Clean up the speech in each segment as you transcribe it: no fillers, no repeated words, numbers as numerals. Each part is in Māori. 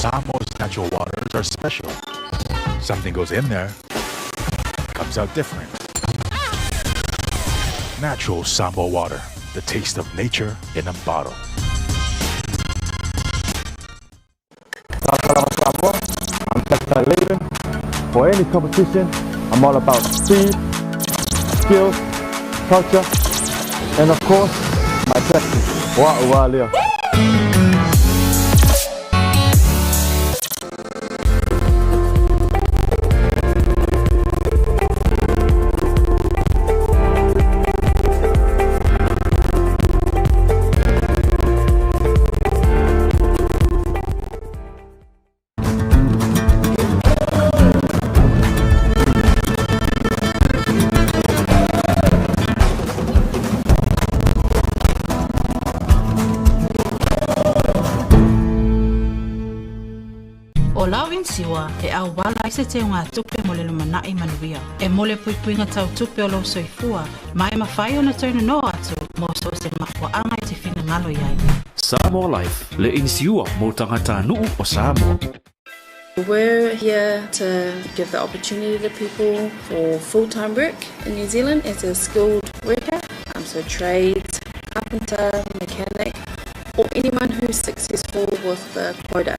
Samoa's natural waters are special. Something goes in there, comes out different. Natural Samoa water, the taste of nature in a bottle. I'm textile laden. For any competition, I'm all about speed, skills, culture, and of course, my passion. Taualoa. Siwa e au wala i se te unga tupe mo le lumanai manuia. E mole puipuinga tau tupe o lau soifua, ma e mawhai o na taunu no atu, mo so se makuaanga i te whina ngalo iai. Samoa Life, le inisiua mo tangata nuu o Samoa. We're here to give the opportunity to people for full-time work in New Zealand as a skilled worker, so trades, carpenter, mechanic, or anyone who's successful with the quota.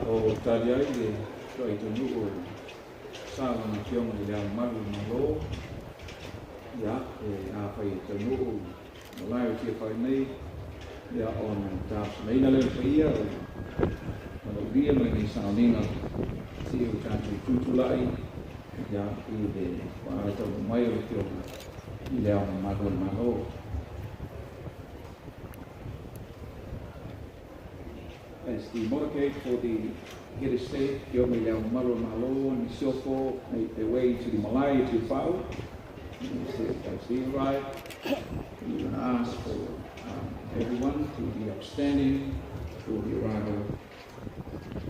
o tali ai le toi tonu o sala na kiong le ole Malo ya a pai tonu o lai ki pai nei ya on Tausaga le paia o le bia mai Sauniga si o tātou tutulai ya i le wātau mai o te o i le ole Malo. As the motorcade for the head of state, the ole Malo and Sofo make their way to the Malaya to Faailoga. He said, that's the right. We're going to ask for everyone to be upstanding for the arrival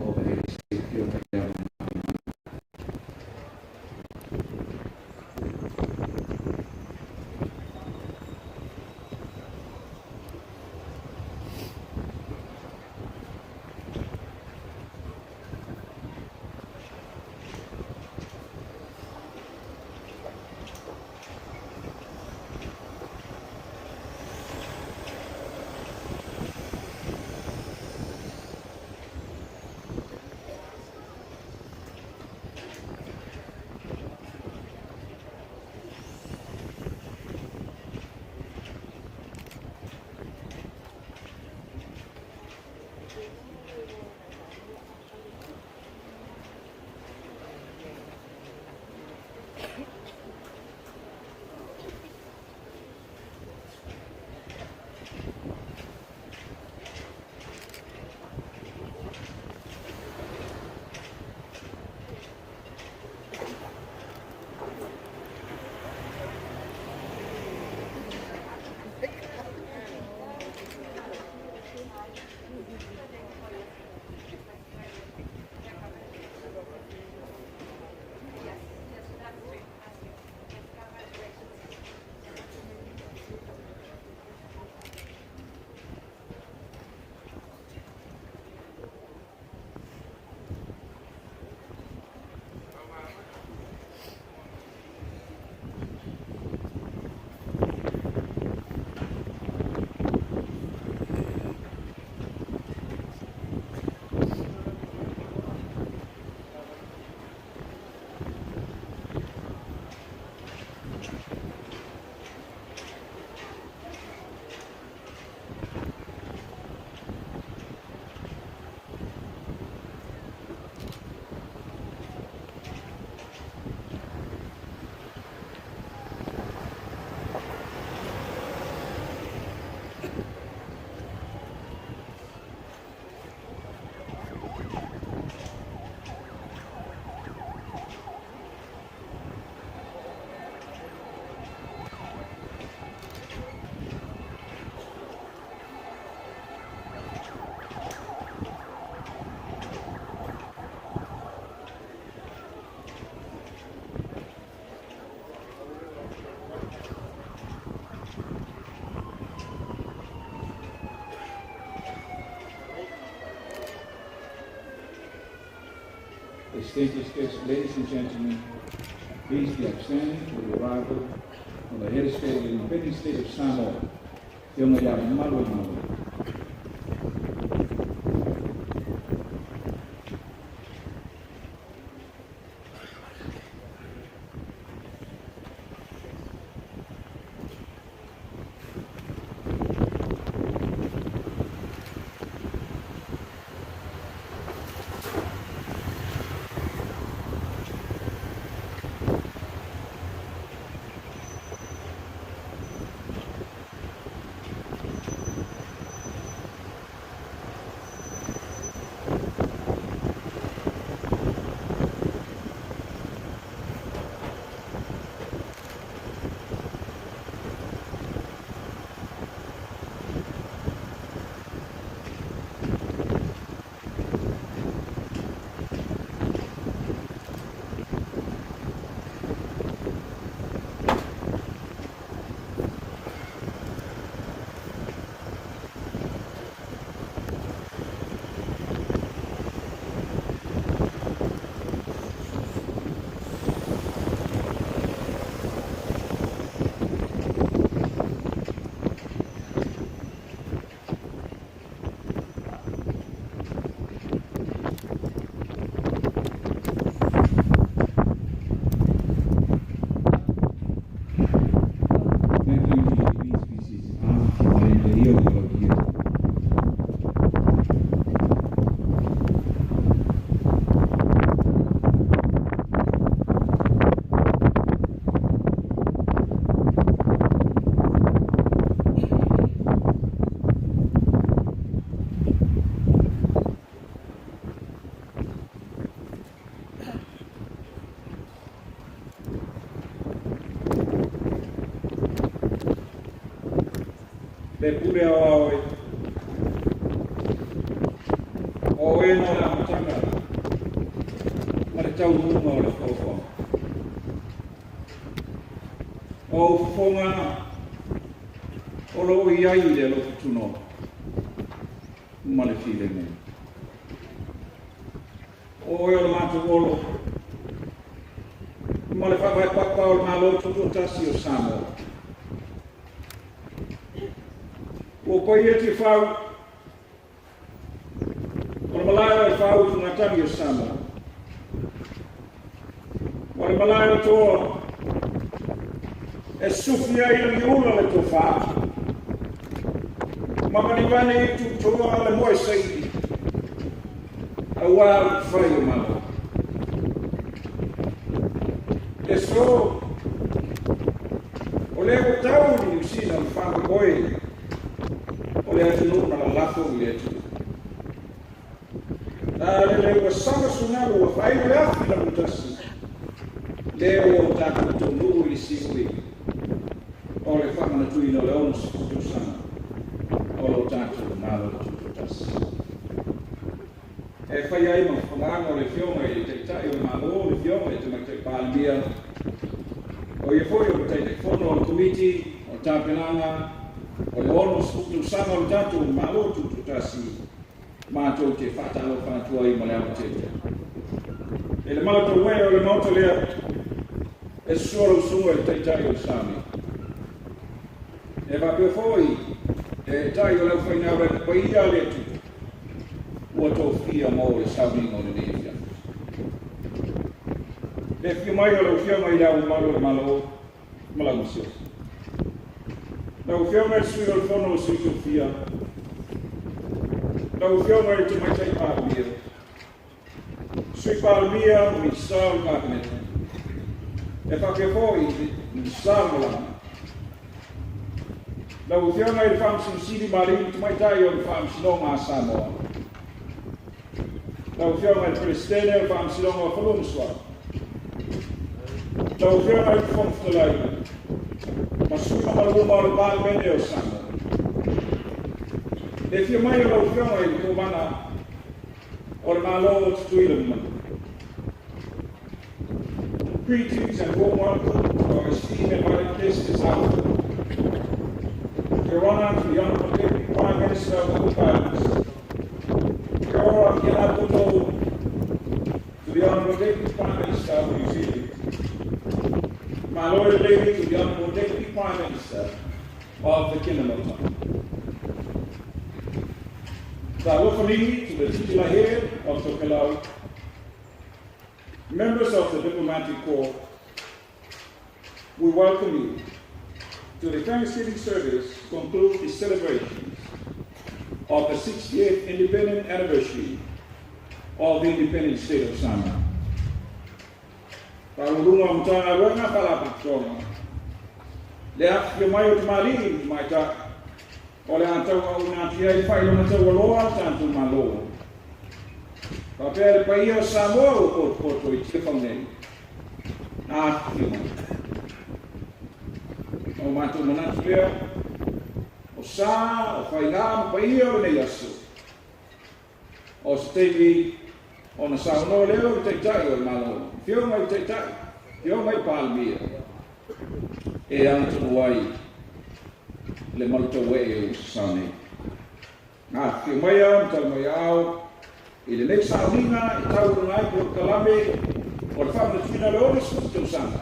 of the head of state, the ole Malo. Distinguished guests, ladies and gentlemen, please be upstanding for the arrival of the head of state of the independent state of Samoa, the ole Malo. le pule au o e no la matanga ma le tau nunga o le fofo o fonga o lo iai le lo tuno ma le file me o e o le matu olo ma le whakapapa o le Malo Tutoatasi o Samoa. O koe e te whau, o le malaya e whau tu ngatani o Samoa. O le malaya toa, e sufi ai le ula le to whau. Mamani wane i tu toa le moe saidi. A wā whai o Malo. E so, o le o tau ni usina o whanga koe, o le atu nuna la lafo i le atu. Le ua sanga sungaru o whai le afi na mutasi, le o tāku to nuu i siwi, o le whanga na tui no le onus tu sana, o lo tāku Malo Tutoatasi. E whai ai ma whanganga o le whionga i te tai o Malo, le whionga i te mai te pālimia, o ia foi o te fono o komiti o tāpenanga o le ono tu sama o tatu Malo Tutoatasi mātou te whātalo whātua i male ama tete. E le mātou wea o le mauta lea e suoro sunga e teitai o Sami. E whapea foi e tai o lau whainau e paia le tu ua tō whia mō le Sauniga o le Nevia. Le whia mai o lau whia mai lau Malo le Malo Malau Sio. Lau whia mai sui o le whono o sui o whia. Lau whia mai te mai tai pāpia. Sui pāpia mi sāu kāpeneta. E whake foi mi sāu malama. Lau whia mai le whamsin siri marinu te mai tai o le whamsinonga a Samoa. Lau whia mai le presidente o whamsinonga a Faailoga. Tau whia mai whomftalai, ma suna maruma o le pālemene o Samoa. Le whia mai o lau whia mai tō mana o le Malo Tutoatasi. Greetings and warm welcome to our esteemed invited guests out. Your Honor, to the Honorable Deputy Prime Minister of the Cook Islands. Your Honor, to the Honorable Deputy Prime Minister of New Zealand. My Lord Lady to the Honorable Deputy Prime Minister of the Kingdom of Tonga. Taualoa to the titular head of Tokelau, members of the Diplomatic Corps, we welcome you to the Thanksgiving service to conclude the celebrations of the 68th independent anniversary of the independent state of Samoa. Paulunga mtanga wenga palapaktonga. Le afya mayo tumalini maita. Ole antawa unatia i Faailoga Taualoa tantu Malo. Papel paia o Samoa o poto i te whaunei. Afya mayo. O mātou manatu lea. O sā, o whainga, paia o nei aso. O stevi o na saunoa leo i teitai o Malo. Whio mai teitai, whio mai pālemia. E antonu ai le malutau e o Sauniga. Ngā whio mai au, tau mai au, i le nei Sauniga, i tau rungai por kalame, o le whamanatuina le ore skutu Tausanga.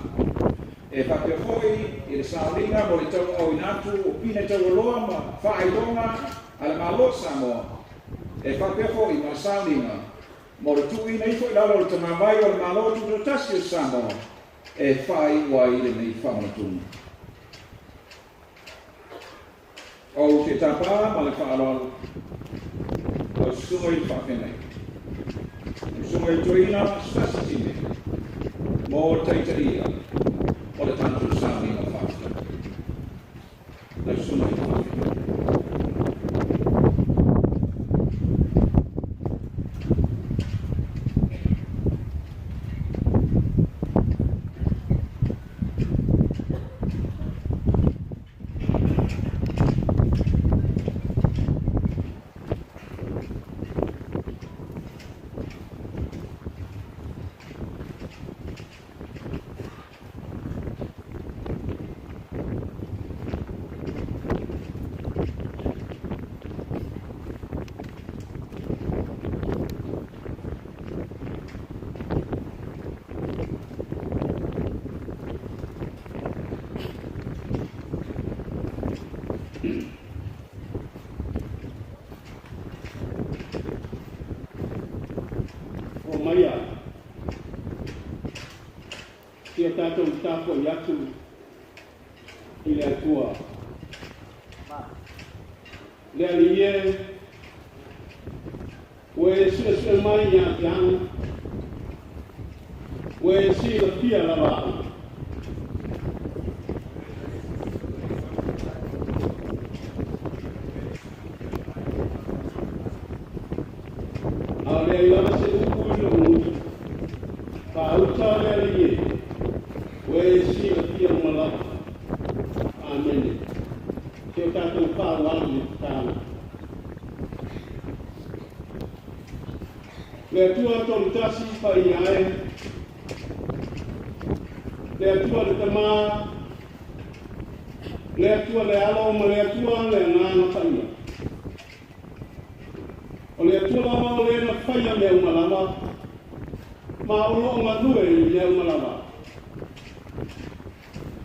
E whapea foi, i le Sauniga, mo le tau au inatu, o pine Taualoa, ma Faailoga, a le Malo Samoa. E whapea foi, ma Sauniga, mo le tui nei foi lalo le tamamai o le Malo Tutoatasi o Samoa, e whai wai le nei whamanatuna. O te tapa, ma le whaaloalo, o sunga i whawhenei. O sunga i tuina, stasitine, mo le taitaria, o le tantu Sauniga whawhenei. O sunga i whawhenei. O maia. Tia tātou tāko i atu i le atua. Le alie, ue sila mai i a tiana, ue sila pia lava. A le lava se uku i lo mui, ka uta le alie, ue sila pia malava. Amen. Te o tātou whāwālu i tāna. Le atua Tautasi pai ae. Le atua le tamā. Le atua le alo ma le atua le ngāna whaia. O le atua lama o le na whaia me umalama. Ma o lo ngā nue i le umalama.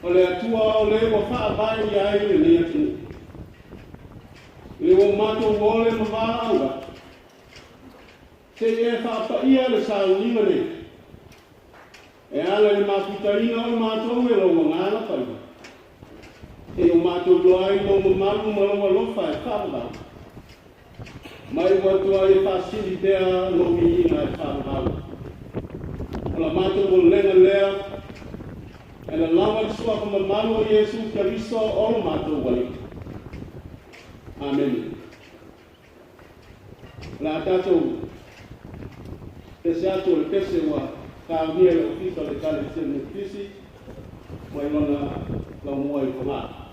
O le atua o le wa whaabai i ae le le atu. Le o mātou wole ma wāanga. Te e whaapaia le Sauniga ne. E ala le māputaina o mātou e lau ngāna pai. Te o mātou loai mo malu ma lau alofa e whaavau. Mai watua e whaasilitea no miina e whaavau. O la mātou o lenga lea. E la lawa sua ka mamalo o Yesu Karisto o lo mātou wai. Amen. La tātou Tese atu le tese wa ka mia le ofisa le kale sene kisi mai lona la mua i koma.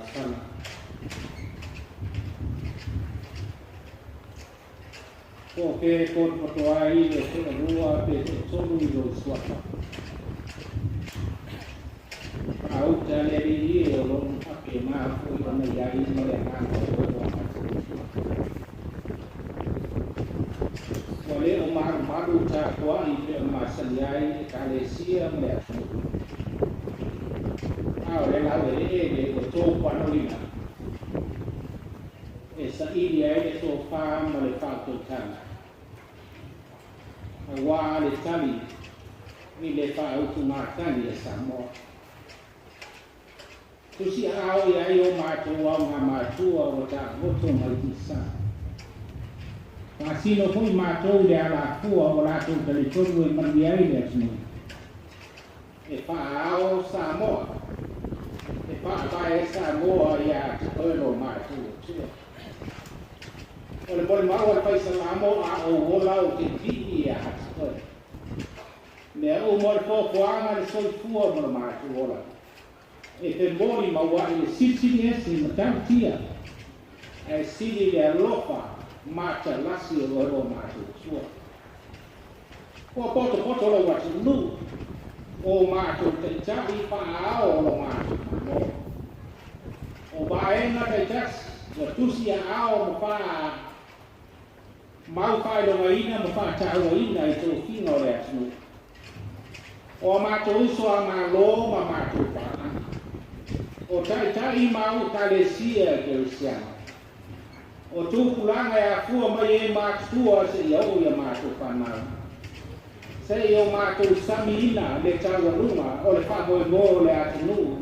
sana. Porque por aí de rua de todo mundo sua. Au jaleri lo pakai maaf kalau menjadi mereka oleh Umar baru cakwa itu masalahnya kalesia mereka. Oleh lalu ini coba nolina. Esa ini ada sofa mereka tuhan. Awal sekali ni lepas utumakan dia Samoa. Tusi au ya yo matua wata voto maltisa. Masino poi matou de ala tua wala tu telefonu e mandiai de sini. E pa au Samoa. E pa Samoa ya tolo matou. Oleh boleh mau pai salamo a o wola o titi ya. Ne o mor po poanga le soi fua mo matou wola. E te mori maua i sisi esi matantia e sili le alofa mata lasi o ero matu sua. O poto lo watu nu o matu te tabi pa ao lo matu o baenga te tas o tusi a ao mo pa mau Faailogaina mo pa Taualoa i tō kinga o le atu. O matu iso a malo ma matu pa o tai mau kalesia Kristiana. O tu kulanga ya fua mai e matua se iau ia matu panau. Se iau matu samina le Taualoa o le whamoe le atunu.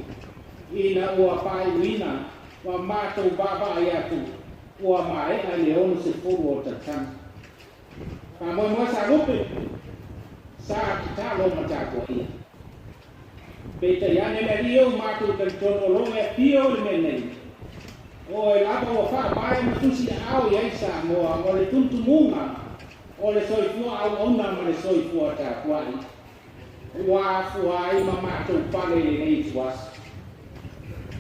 Ina ua Faailogaina wa matu baba ia tu. Ua mai a le onu se furu o tatana. Whamoe sa lupe. Sa kitalo matakua ia. Beta yane le rio matu tantono longa pio le menei. O e lapa o wha bae matusi au i Samoa o le tuntumunga o le soifua au ona ma le soifua tapuai. Ua fuai ma matu pale le nei tuas.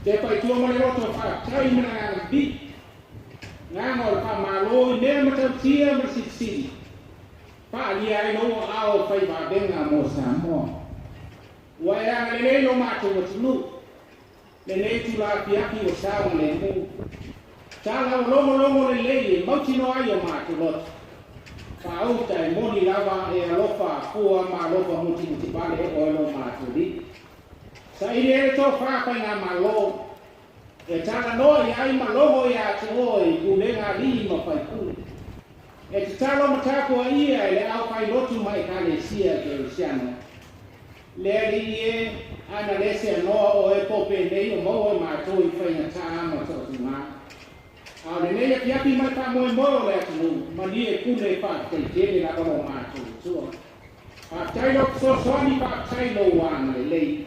Te pai tua ma le roto wha tai mana ngana bi. Ngana o le wha malo i mea matautia ma sitsiri. Wha alia e no au whai wabenga mo Samoa. Wa ya le lo matu matu le nei tu la piaki o sa le mu tala longo le mauti no ai o matu lot pa o tai moni lava e alofa fua ma alofa muti pale o lo matu li sa ile to fa pa na malo e tala no ai malo ya to i kulenga li ma pai ku e tala matako ia le au pai lotu mai kalesia Cristiano. Le ana lese no o e pope nei o mo e matou i faina tama to tuma. A le nei e piapi mai pa mo le atu mani e kune pa te tele la o matou so. Pa tailo so soni pa tailo wan le lei.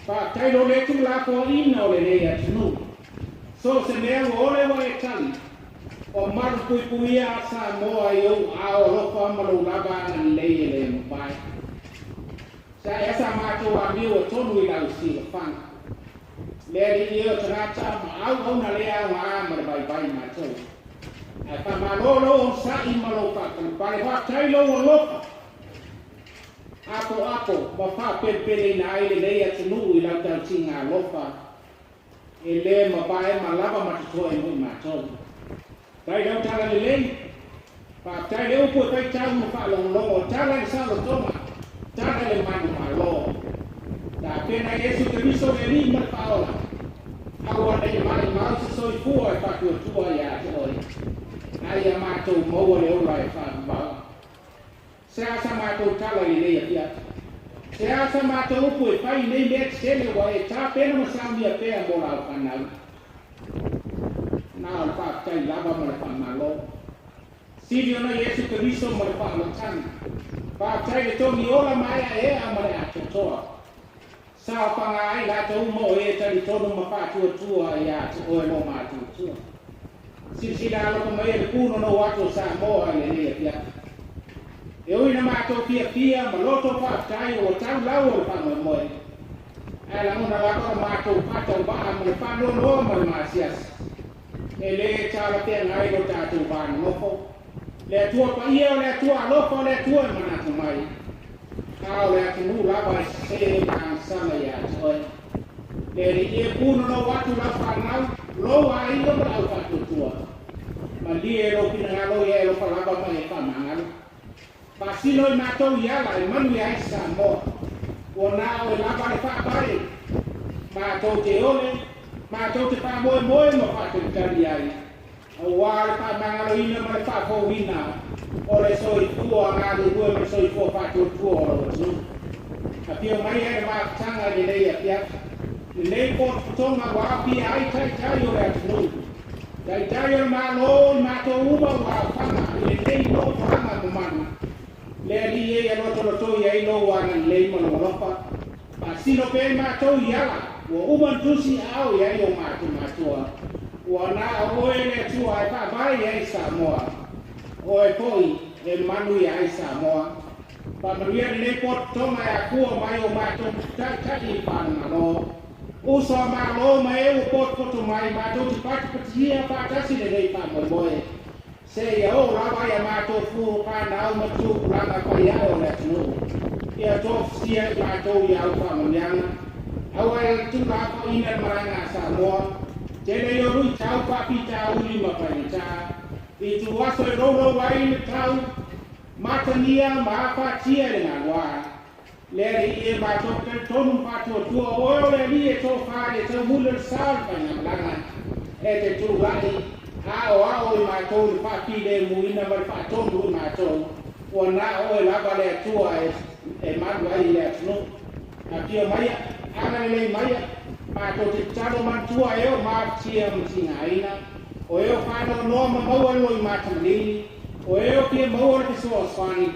Pa tailo le tu la ko ina o le nei atu. So se me o le wa e tali. O mar pui a Samoa eu a o lo fa malu lava na lei le mpai. Sa esa matu amiu tonu ila usi fang. Le di yo trata au na le au ma bai matu. A pa malolo sa I malo pa pare pa tailo o lopa. Ako ba fa pele na ile le ya tunu ila ta tinga lopa. Ele ma bai ma lava matu e mu matu. Dai dau tala le pa tailo po tai tau mo fa lo tala sa lo toma. Tara le manu malo. Da pena Yesu Cristo le lima paola. Agora ele mal se soi fua e pa tua ya oi. Ai amato mo le ola e fa ba. Se asa mato tala ile ya. Se asa mato upu e pai nei met sele wa e ta pena mo sambi a pe mola panau. Na o pa tai lava mo pa malo. Sidio na Yesu Cristo mo pa lo tan. Pa tai le tomi ola mai e amare a toa. Sa pa ngai la to mo e tali tono ma pa tua ya o no ma tua. Si la lo mai le kuno no wato Samoa le le pia. E o ina ma to pia ma lo to pa tai o tau la o pa mo. ala ngona lako mātou patau baa mo le whanonoa mo le māsiasi. E le tāla te ngai lo tātou bāna nofo. Le atua pa ia o le atua alofo le atua e manatu mai. Kao le atu nu lava e se kānsana ia toi. Le ri e puno no watu la whanau, lo a ilo ma au whatutua. Ma li e lo pina ngalo e lo palava mai e whamangalo. Pasino i mātou iala e manu i aisa Samoa. O nā o e lava le whapare. Mātou te ole, mātou te whamoe moe mo whatu tari ai. O wā le whamangalo ina ma le whapouina. O le soifua ngā lua me soifua whatutua o lo tu. A pio mai e mātanga ni nei a piata. Ni nei pot tonga wapi ai tai o le atunu. Tai o le malo i mātou uma wā whanga. Ni nei no whanga mo manu. Le ali e aloto i ai no wana i lei mana walopa. Pa sino pe mātou i ala. Ua uman tusi au i ai o mātua. Ua nā oe le tua e whabai ai Samoa. Oe poi e manu i ai Samoa. Pa manuia ni nei pot tonga e akua mai o mātou tai i whanano. Uso a malo mai e o pot poto mai mātou ti patia patasi le nei whamomoe. Se ia o lawa ia mātou fu whanau matu langa pai au le atunu. Ia tofsia i mātou i au whamoniana. Awa e tu lako ina maranga Samoa. Tene o rui tau papi tau lima pai ta. I tu waso e roro wai le tau. Matania maapatia le ngā le ri e mātou ke tonu patua tua oeo le li e tō whare tau mule sāl pai ngā malanga. E te tū lai. Ao i mātou le whapi le muina ma le whaatonu i mātou. Ua nā o e lava le atua e manu ai le atunu. A pia maia, ana le maia, mātou te talo mantua e o mātia mtinga aina. O eo whanau noa ma maua lo i mātou nini. O eo pia maua le soa swani.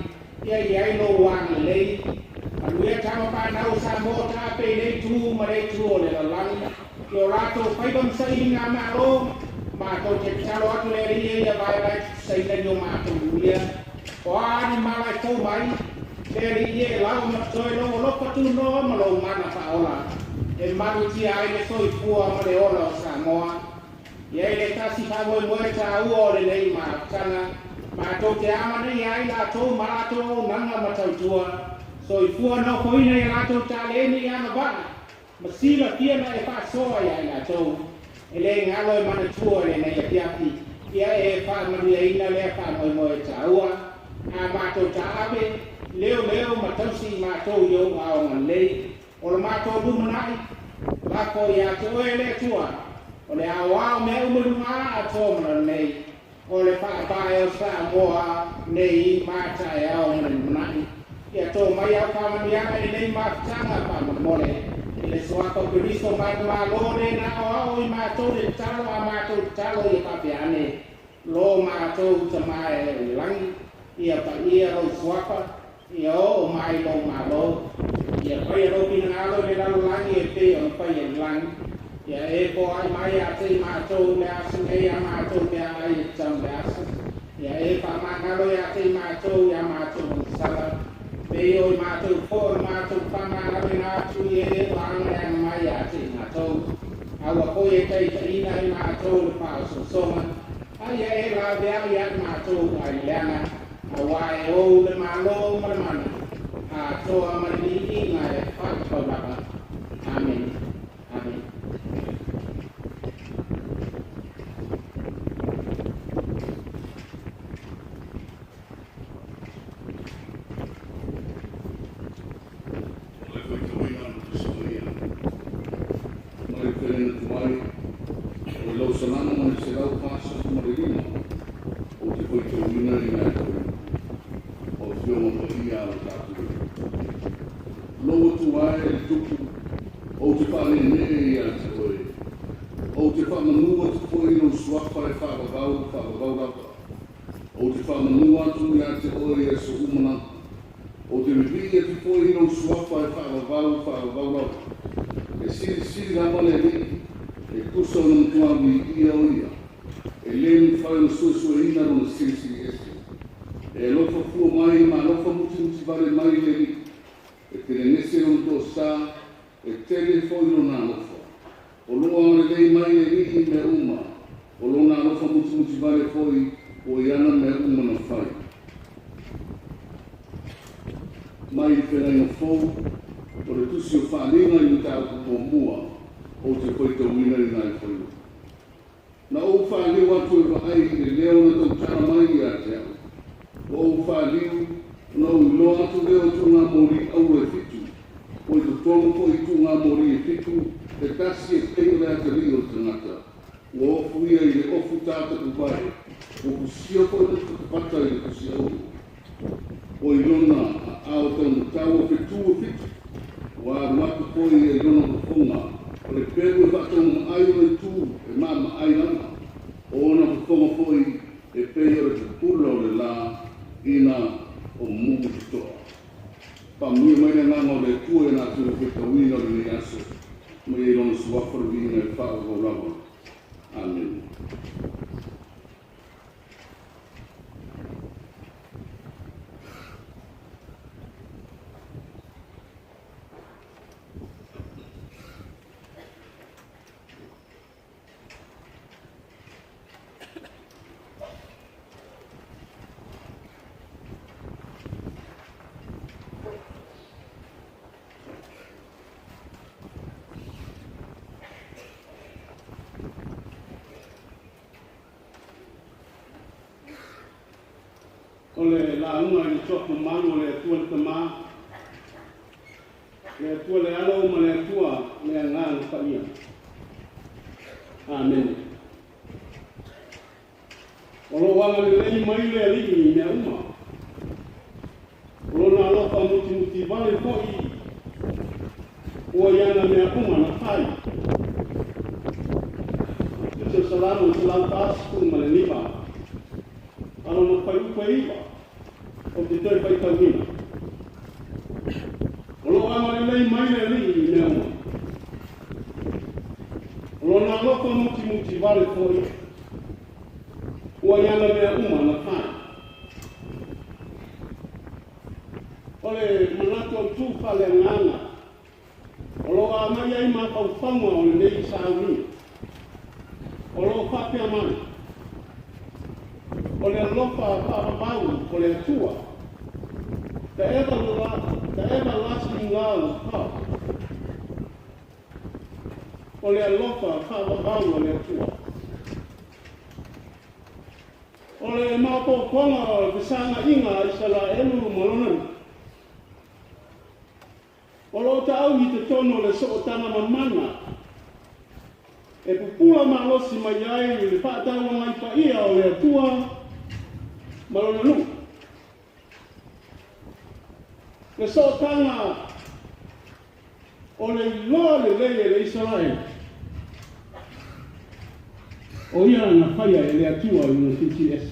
Ia i aino wāna lei. Anuia tama whanau Samoa tāpe nei tū ma nei tū o le lalani. Ki o rātou whaibam sa i ngā mālo. Mātou te talo atu le ria ia vai lai saina ni o mātou uia. O ani malai tau mai. Le ria e lau matoi lo o lopa tu noa ma lo mana whaola. E maru ti ai le soifua ma le ola o Samoa. Ia i le tasi whamoe moe tā ua o le nei mātanga. Mātou te ama nei ai la tau mātou nanga matautua. Soifua nau koina i la tau tāleni i ana bana. Masila pia na e whasoa i ai la tau. E le ngalo e mana tua le nei a piati. Ia e whaamaria ina le whamoe moe tā ua. A mātou tā awe. Leo matausi mātou i au ao ngan lei. O le mātou lumanai. Lako i a te oe le tua. O le ao mea umarunga a tōmana nei. O le whaapae o Samoa nei māta e ao ngan lumanai. Ia tō mai au whamanianga i nei mātanga whamamole. I le soaka periso mātu mālore na o i mātou le talo a mātou talo i papeane. Lo mātou tamae e langi. Ia pa ia rau soaka. Ia o mai lo mālo. Ia pai aro pina ngalo le lau langi e te o pai e langi. Ia e po ai mai a te mātou le asu e a mātou le ai e tau le asu. Ia e pa māngalo e a te mātou i a mātou sala. Peo i mātou fōr mātou pamangalo i ngātu i e wānga e mai a te mātou. Aua koe e teita ina i mātou le pāso soma. Ai e la vea i a mātou ai leana. Awa e o le malo ma le mana. A toa mani i ngā e whakapau. Amen. Amen. e tele foi lona alofa. O loa o le lei mai e lihi me uma, o lona alofa muti vale foi o iana me uma na fai. Mai pena i fou, o le tusi o whanenga i muta o mua, o te koe te wina i nai foi. Na o whanenga watu e waai i le leo na tau tara mai i a te au. O whanenga, no i loa atu leo tu ngā mori au e fitu, o i tu tonu ko i tu ngā mori e fitu, e tasi e teo lea te rio te ngata. O ofuia i le ofu tāta kupai, o kusia ko i te pata i le kusia ui. O i lona ao tonu tau o fitu o fitu, o a ruatu koi e lona kufonga, o le peru e whatonga ai o le tū e mama ai lana, o ona kufonga koi e peo le tupula o le la ina o mungu toa. Pa mui mai na ngā le tū e nā tū e kawina o le ni aso, mai e lona suafara vina e Faailoga. Amen. O le launga i toku manu le atua le tamā, le atua le alo ma le atua le anganga whaia. Amen. O lo wanga le lei mai le aligi i mea uma. O lo nā lopa muti vale poi ua iana mea uma na whai. Tuse salamo se lau tāsiku ma le nipa. Ano na whai upa iwa. O te tau pai tauhina. O lo ama le lei mai le li i mea uma. O lo nā lopa muti vale poi ua iana mea uma na whai. O le manatu au tūwha le nganga. O lo a mai ai mā kau whanua o le nei Sauniga. O lo whapea mai. O le alofa whaapapau o le atua. The everlasting love of o le alofa whaapapau o le atua. O le māpōponga o le pisanga inga i sala elu molona. O lo tau i te tono le sootana mamana. E pupula malosi mai ai i le whaataua mai paia o le atua malona nu. Le sootana o le iloa le lei le Israel. O ia na whaia e le atua i na TTS.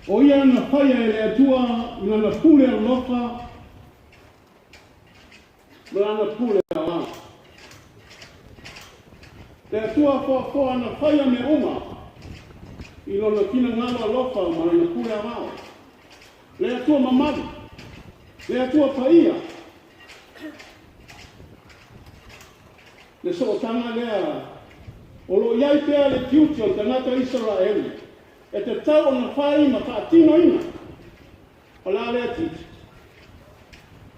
O ia na whaia e le atua i na pule alofa Malana pule awa. Le atua fo ana whaia me uma. I lona kina ngalo alofa malana pule awa. Le atua mamari. Le atua paia. Le sootanga lea. O lo iai pea le tiuti o tanata Israeli. E te tau ona whai ma whaatino ina. O la lea titi.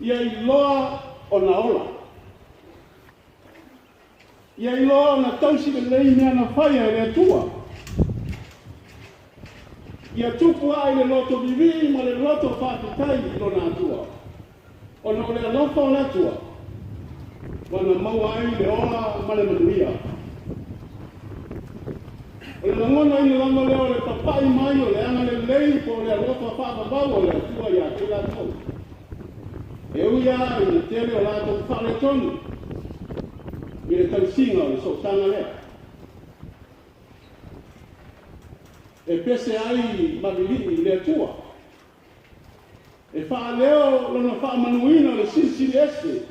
Ia i loa o na ola. Ia i loa na tausi le lei mea na whaia e le atua. Ia tupu ai le loto vivi ma le loto whaakitai lo na atua. O na ole alofa o le atua. Wana maua ai le ola ma le manuia. O le langona ina langa leo le papai mai o le anga le lei po le alofa whaapapau o le atua ia ke la tau. E uia i le tele o lātou whale tonu. I le tausinga o le sotanga lea. E pese ai mawili i le atua. E wha leo lona wha manuina o le sisiri ese.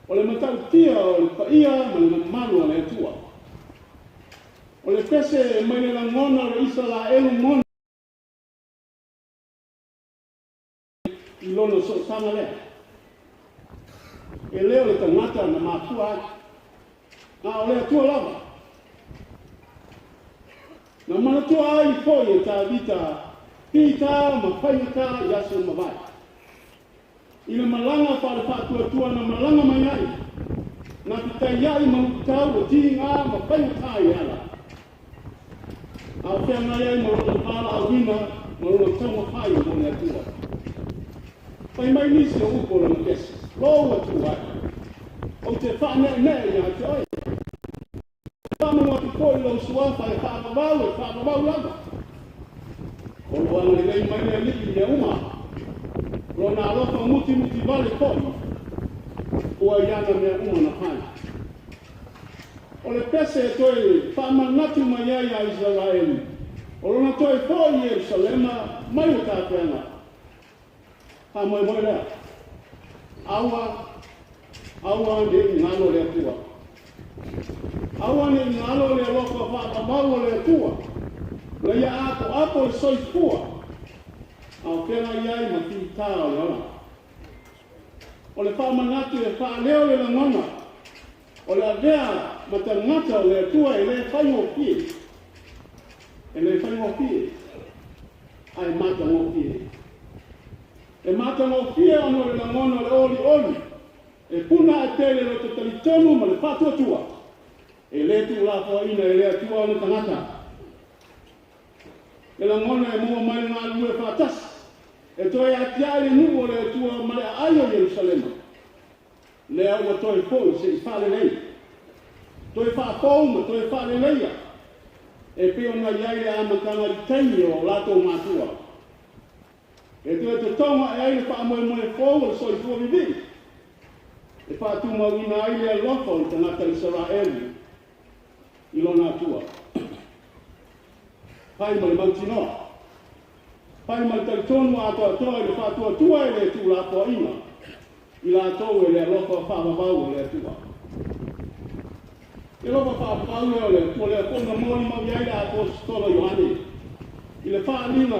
O le matautia o le whaia ma le mamalu o le atua. O le pese mai le langona o le isa la elu mona. I lona sotanga lea. e leo le tangata na mātua na o le atua lava. Na manatua ai foi e tā vita pita ma whainaka i aso mawai. I le malanga whare whātua na malanga mai ai. Na pitai iai mautau o tinga ma whainaka i ala. Au whenga iai marona pala au wina marona tonga whai o le atua. Pai mai nisi o upo na kesi. Lo atu ai. O te whane nei ia te oi. Whamanu atu koi lau suafa e whaamawau langa. O luanga i lei mai lea liki ia uma. Rona alofa muti vale koi. Ua iana mea uma na pai. O le pese e toi whamanatu mai ai a Israel. O rona toi fōi e Yerusalema mai o tāpeanga. Ha moe lea. Aua ne ngalo le atua. Aua ne ngalo le loko whaamau le atua. Le ia apo e soifua. Au kena iai ma ki tāo le ona. O le whamanatu e whaaleo le langona. O le avea ma te ngata o le atua e le whaingo pie. E le whaingo pie. Ai mata ngō pie. E mata ngō pie ono le langona le oli. E puna e tele lo te talitonu ma le whatua tua. E le tu la whaina e le atua o le tangata. E langona e mua mai ngā lue whatas. E toi atiare nu o le atua ma le aio Yerusalema. Le au toi fōi se i whale lei. Toi whapou ma toi whale leia. E peo na iai le amatanga i teini o lato mātua. E toi te tonga e aile whaamoe fōu o soi fua vivi. E whātu mawina aile a lofo i tangata Israeli. I lona atua. Pai ma le mautinoa. Pai ma le taritonu atoa i le whātua tua e le tu la poina. I la tau e le lofo whaamawau e le atua. E lofo whaamawau e le atua le aponga mori mawiaile a apostolo Ioane. I le whaalina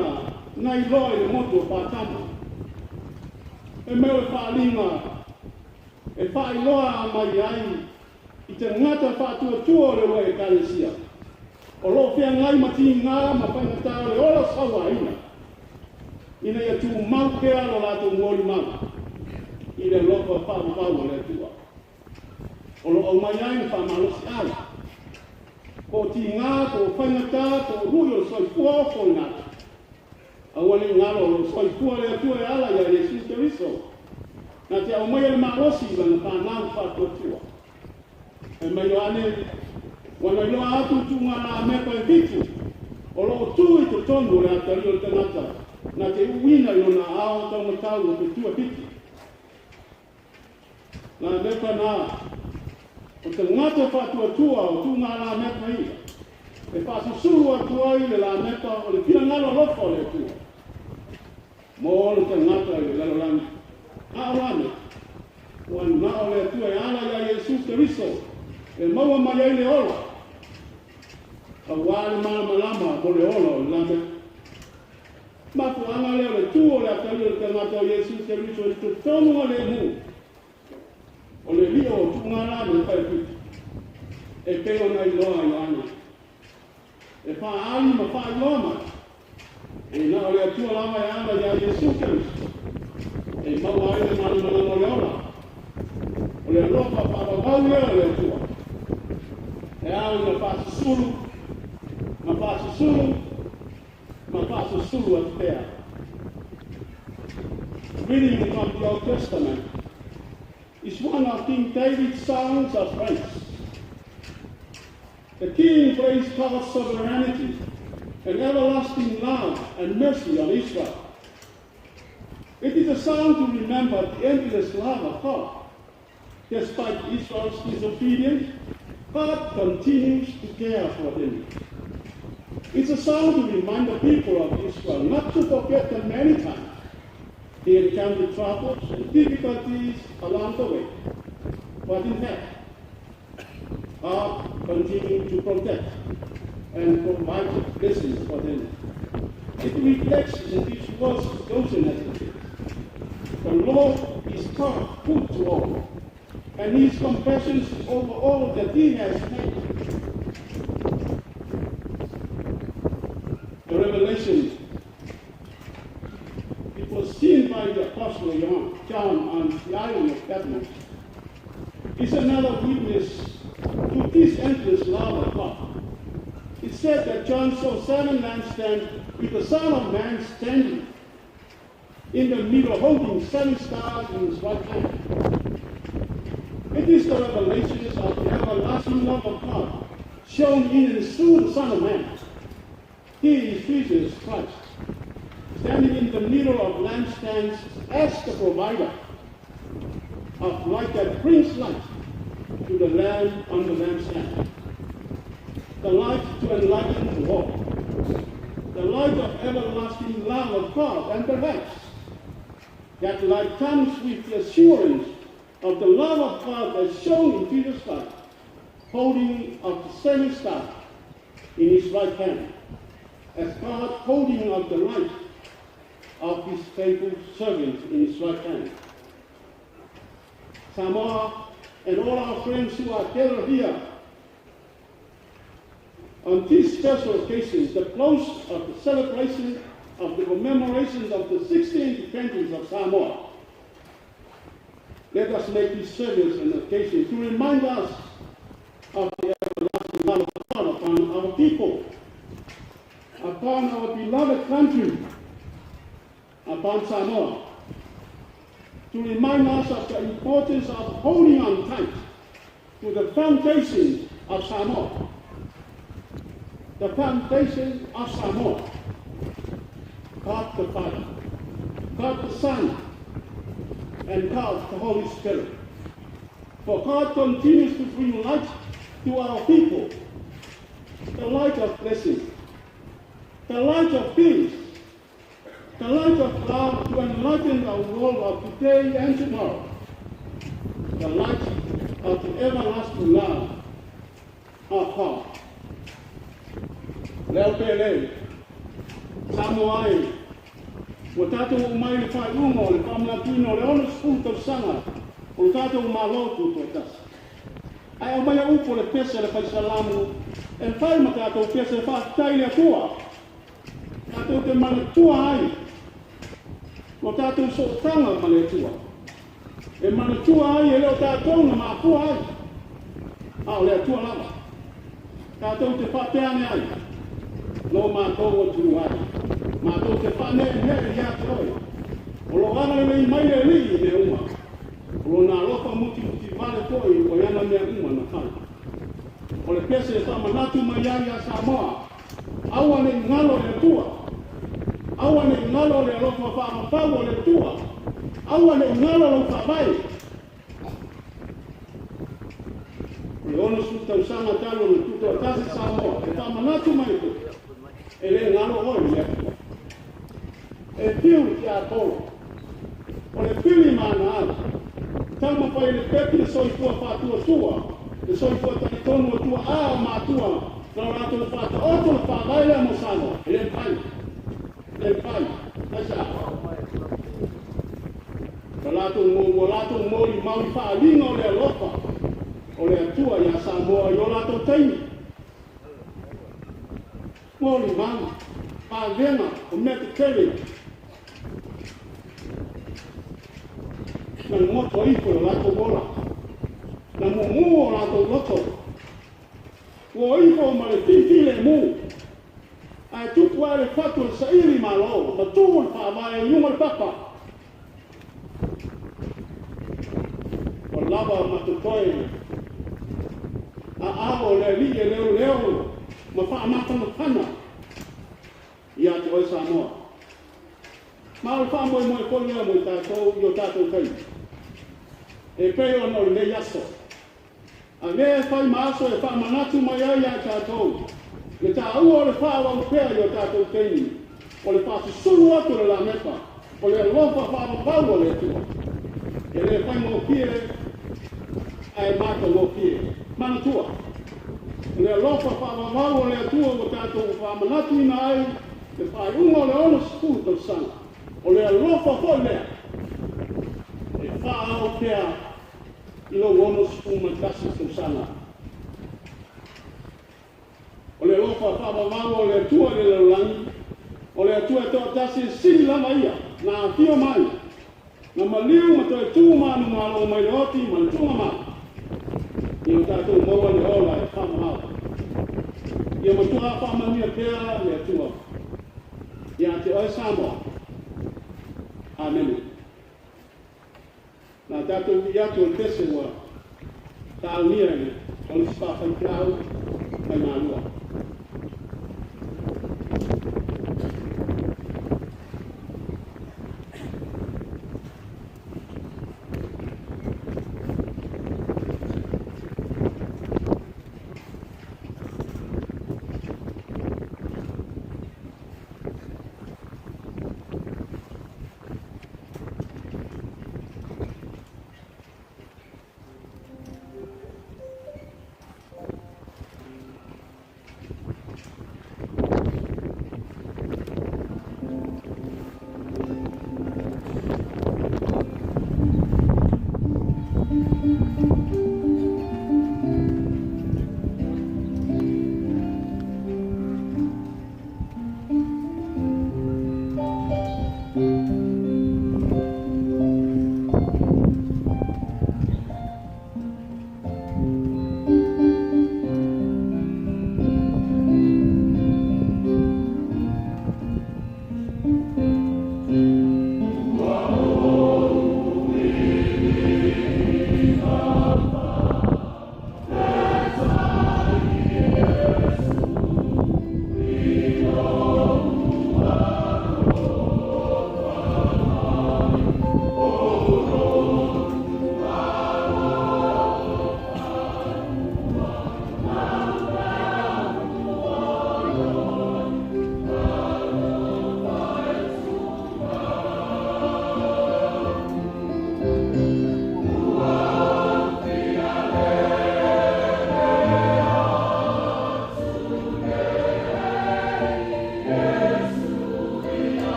nai loa i le moto whaatama. E meo le whaalina e Faailoga mai ai i te ngata whātua le wai e kāresia. O lo whea ngai mati ngā ma whaingatā le ola sawa ina. Ina ia tū mau pēa lo lātou ngōri mau. I le lopa whaamawau le tua. O lo au mai ai ni whaamalosi ai. Ko ti ngā, ko whaingatā, ko hui o soifua o koi nata. Awani ngaro o soifua le tua e ala ia Yesu Keriso. Na te au mai le marosi lana whanau whātua tua. E mai ane, wana ilo atu tunga na mepa e vitu, o lo tu i te tonu le atari o te nata, na te uina ilo na ao tau matau o te tua piti. Na mepa na, o te ngata whātua tua o tunga na mepa i, e whāsusuru atua i le la mepa o le pina ngalo lofo le tua. Mo le te ngata i le lalolani. Aoane, wan nao le tua e ala ia Yesu Keriso, e maua mai ai le ola. A wale malama mo le ola o lame. Maku anga leo le tuo le atari o te ngata o Yesu Keriso i te tonu o le mu. O le lio o tungara me whai piti. E peo na iloa i ana. E wha ali ma wha iloa mai. E nao le atua lama e ala ia Yesu Keriso. E maua ai le malama o le ola. O le lopa whaamawau leo le atua. E au na whasusuru, ma whasusuru at pēr. Reading from the Old Testament is one of King David's songs of praise. The king praised God's sovereignty and everlasting love and mercy on Israel. It is a song to remember the endless love of God. Despite Israel's disobedience, God continues to care for them. It's a song to remind the people of Israel not to forget the many times they encountered troubles and difficulties along the way. But in fact, God continued to protect and provide blessings for them. It reflects in these words chosen as it is. The Lord is God, good to all, and his compassion over all that he has made. The revelation, it was seen by the Apostle John on the island of Patmos, is another witness to this endless love of God. It said that John saw 7 lampstands with the Son of Man standing in the middle, holding 7 stars in his right hand. It is the revelations of the everlasting love of God shown in and through the Son of Man. He is Jesus Christ, standing in the middle of lampstands as the provider of light that brings light to the lamp on the lampstand. The light to enlighten the world. The light of everlasting love of God, and perhaps that light comes with the assurance of the love of God as shown in Jesus Christ, holding of the 7 star in his right hand, as God holding of the light of his faithful servant in his right hand. Samoa and all our friends who are gathered here on these special occasions, the close of the celebration of the commemorations of the 16th independence of Samoa, let us make this service an occasion to remind us of the everlasting love of God upon our people, upon our beloved country, upon Samoa, to remind us of the importance of holding on tight to the foundation of Samoa. The foundation of Samoa, God the Father, God the Son, and God the Holy Spirit. For God continues to bring light to our people, the light of blessing, the light of peace, the light of love to enlighten our world of today and tomorrow, the light of the everlasting love of God. Leo pele, Samoa e, o tātou umai le Faailoga o le Pamlatino le ono skulu Tausaga o le tātou ole Malo Tutoatasi. Ai au mai a upo le pese le paisalamu, e whai ma tātou pese le whaatai le atua. Tātou te manatua ai, o tātou sootanga ma le atua. E manatua ai e leo tātou na maapua ai. Au le atua lava. Tātou te whapeane ai. No mātou o turu ai. Mātou te whane mere i atroi. O lo ana le mai le li me uma. O lo nā lopa muti vale toi o yana mea uma na kai. O le pese e whamanatu mai ai a Samoa. Aua ne ngalo le tua. Aua ne ngalo le lopa whamapau o le tua. Aua ne ngalo lo whawai. E ono su Tausaga talo le Tutoatasi Samoa. E whamanatu mai toi. E le ngalo oi le atua. E piu ki a tolo. O le pili mana ala. Tama pai le pepi le soifua whātua tua. Le soifua tani tonu o tua a o mātua. Nau rātou le whātua oto le whāgai le mo sano. E le pai. Le pai. Aisa. Ka rātou mōri mauri whaalinga o le alofa. O le atua ia Samoa i o rātou taimi. Mōri mama. Pāwenga o mea kere. Na ngoto ipo o lato bola. Na mumu o lato loto. O ipo ma le titi le mu. Ai tupu ale fatu le sairi malo. Ma tumu le whaamai e iunga le papa. O lava matutoe. A ao le li e leo leo. Ma whaamata na pana. Ia te oi Samoa. Ma o whaamoe moe konea mo i tātou i o tātou kai. E peo no le yaso. A lea whai maaso e whaamanatu mai ai a tātou. Le tā ua o le whaawau pēa i o tātou teini. O le whaasisuru atu le la mepa. O le alofa whaamapau o le tua. E le whai mo pie ai mata mo pie. Manatua. Le alofa whaamapau o le tua o tātou whaamanatu ina ai. Le Faailoga o le ono skulu Tausaga. O le alofa fo lea. E whaao pēa ilo wono skuma tasi Tausaga. O le ofa whaamamalu o le atua le laulangi, o le atua Tuatasi sili lama ia, na atio mai, na maliu ma toi tū manu malo mai oti ma le tunga mai. Ia o tātou maua le ola e whaamamalu. Ia matua whaamania pēra le atua. Ia te oe Samoa. Amen. Na tātou i atu o tese ua, Taunia ni, o le spawhai kau, mai ngā lua.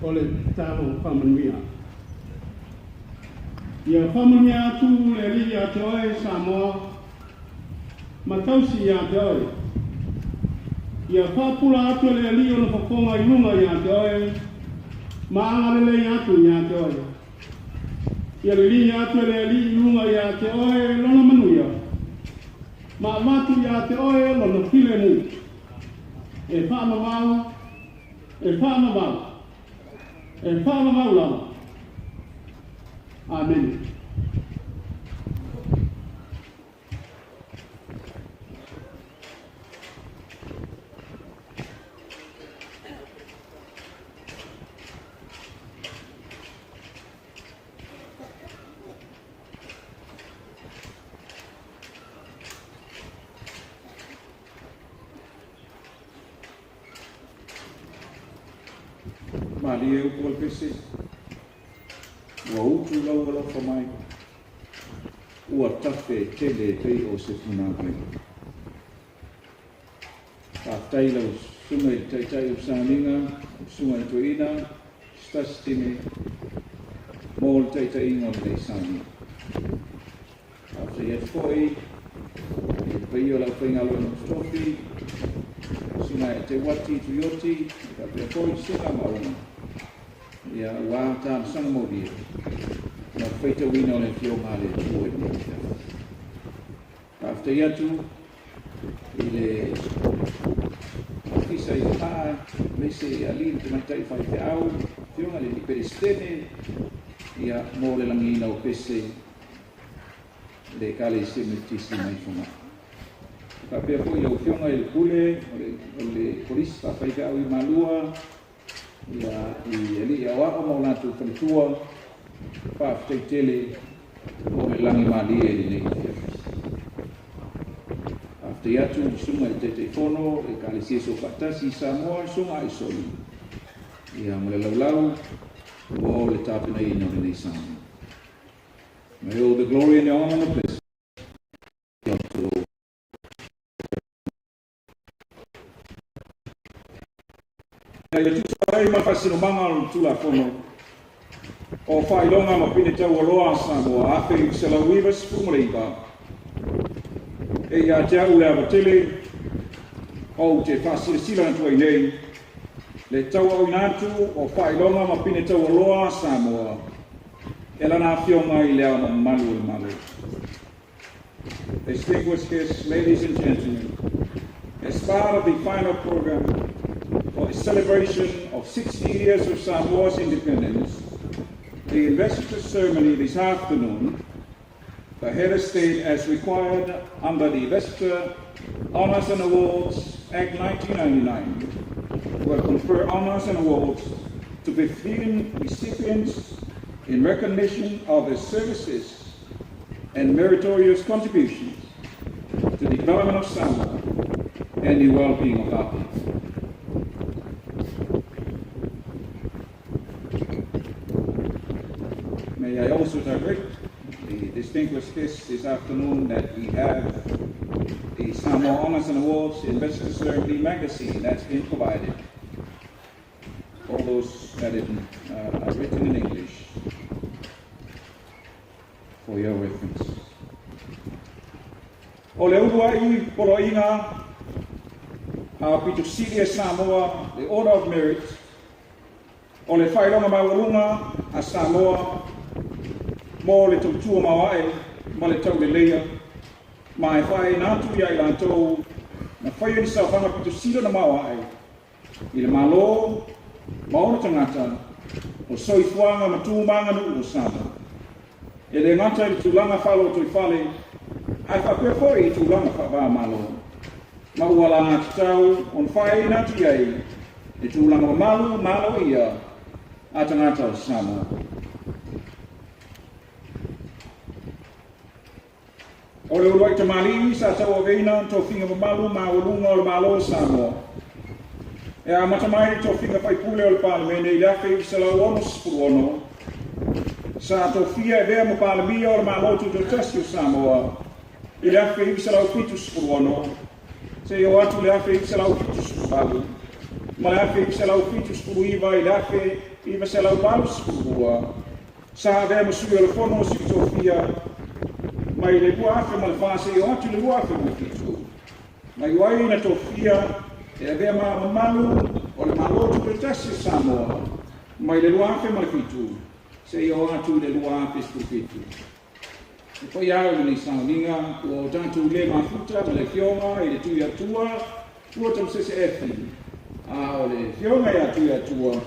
o le talo whamanuia. Ia whamanuia atu le li a te oe Samoa, ma tausi a te oe. Ia whapula atu le li o na whakonga I lunga I a te oe, ma angarele atu I a te oe. Ia le li atu le li I lunga I a te oe lona manuia, ma matu I a te oe lona file mu. E whamamau, e whamamau, e whamamau lama. Amen. Maria o pol pese. Ua utu lau wala whamai. Ua tafe tele pei o se puna mai. Tai lau sunga I taitai o Sauniga, sunga I Tuina, stas time, mō le taitai inga o le Sauniga. After yet foi, pei o lau whaingalo no stofi, sunga I te wati tu yoti, ka pia foi sunga maunga. Ia wā tāna sanga mōria. Na whaita wina o le whio māle tōe ni. After yatu, I le kisa I le haa, me se alin te matai whai te au, whionga le ni perestene, ia mō le langina o pese, le kale seme tisi mai whunga. Ka pia pui lau whionga I le kule, o le polisi pa whai te au I malua, ia I ali au ako mo natu whalitua, whaaftei tele o me langi malia I nei whiawhis. After yatu sunga I te whono, e kale sieso whatasi Samoa, sunga I soli. Ia mo le laulau, o le tāpina I no nei Samoa. May all the glory and the honor and the blessing be unto the Lord. Ia tu sai ma fasino manga tu la fono. O Faailoga ma pine Taualoa Samoa, afe se la wivas pumreiba. E ia te au le avatele, o te whasirisila na tuai nei, le tau au inatu o Faailoga ma pine Taualoa Samoa, e lana whionga I lea ma malu ole malo. Distinguished guests, ladies and gentlemen, as part of the final program for the celebration of 60 years of Samoa's independence, the investiture ceremony this afternoon, the head of state, as required under the Investiture Honours and Awards Act 1999, will confer honours and awards to 15 recipients in recognition of their services and meritorious contributions to the development of Samoa and the well-being of our people. May I also direct the distinguished guests this afternoon that we have the Samoa Honours and Awards Investiture Ceremony magazine that's been provided. All those that are written in English for your reference. O le uruai poroinga a Pitusilia Samoa, the Order of Merit, o le Faailoga Maualunga a Samoa, mo le tautua mawai, ma le tau le leia, ma e whae nātu ia I lantou, na whaia ni sa whanga Pitusila na mawai, I le malo, maona tangata, o soifuanga ma tūmanga nu o Samoa. E le ngata I tūlanga whalo toi whale, ai whapea fōi I tūlanga whawā malo. Ma uala ngā tau, on whae nātu iai, e tūlanga malu, malo ia, a tangata o Samoa. O le uruai tamali sa Taualoa to finga malu Maualunga o le Malo Samoa. E a matamai to finga paipule o le palemene I lafe I se lau ono spuruono. Sa to fia e vea mo palemia o le Malo Tutoatasi o Samoa. I lafe I se lau fitu spuruono. Se o atu le lafe I se lau fitu spuruono. ma le afe i salau fitu skulu iwa i le afe iwa salau balu skulu sa vea masui o le fono si tofia mai le bua afe ma le fase o atu le bua afe ma fitu mai wai na tofia e vea ma malu o le Malo Tutoatasi Samoa mai le bua afe ma le fitu se i o atu le bua afe skulu fitu e poi au ni Sauniga o tantu le mafuta ma le fionga i le tui atua ua tam se efi a o le fionga i atua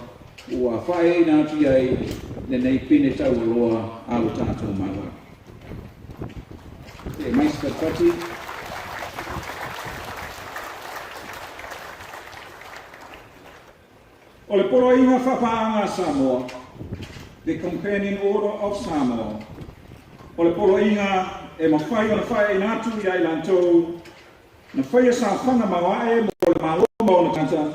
ua whae na atu ai le nei pine Taualoa alo tātou maua. E maista pati. O le poro inga whapaanga Samoa, the Companion Order of Samoa. O le poro inga e mawhai o na whae na atu i ai lantou, na whaia sa whanga mawae mo le Malo mo na kanta,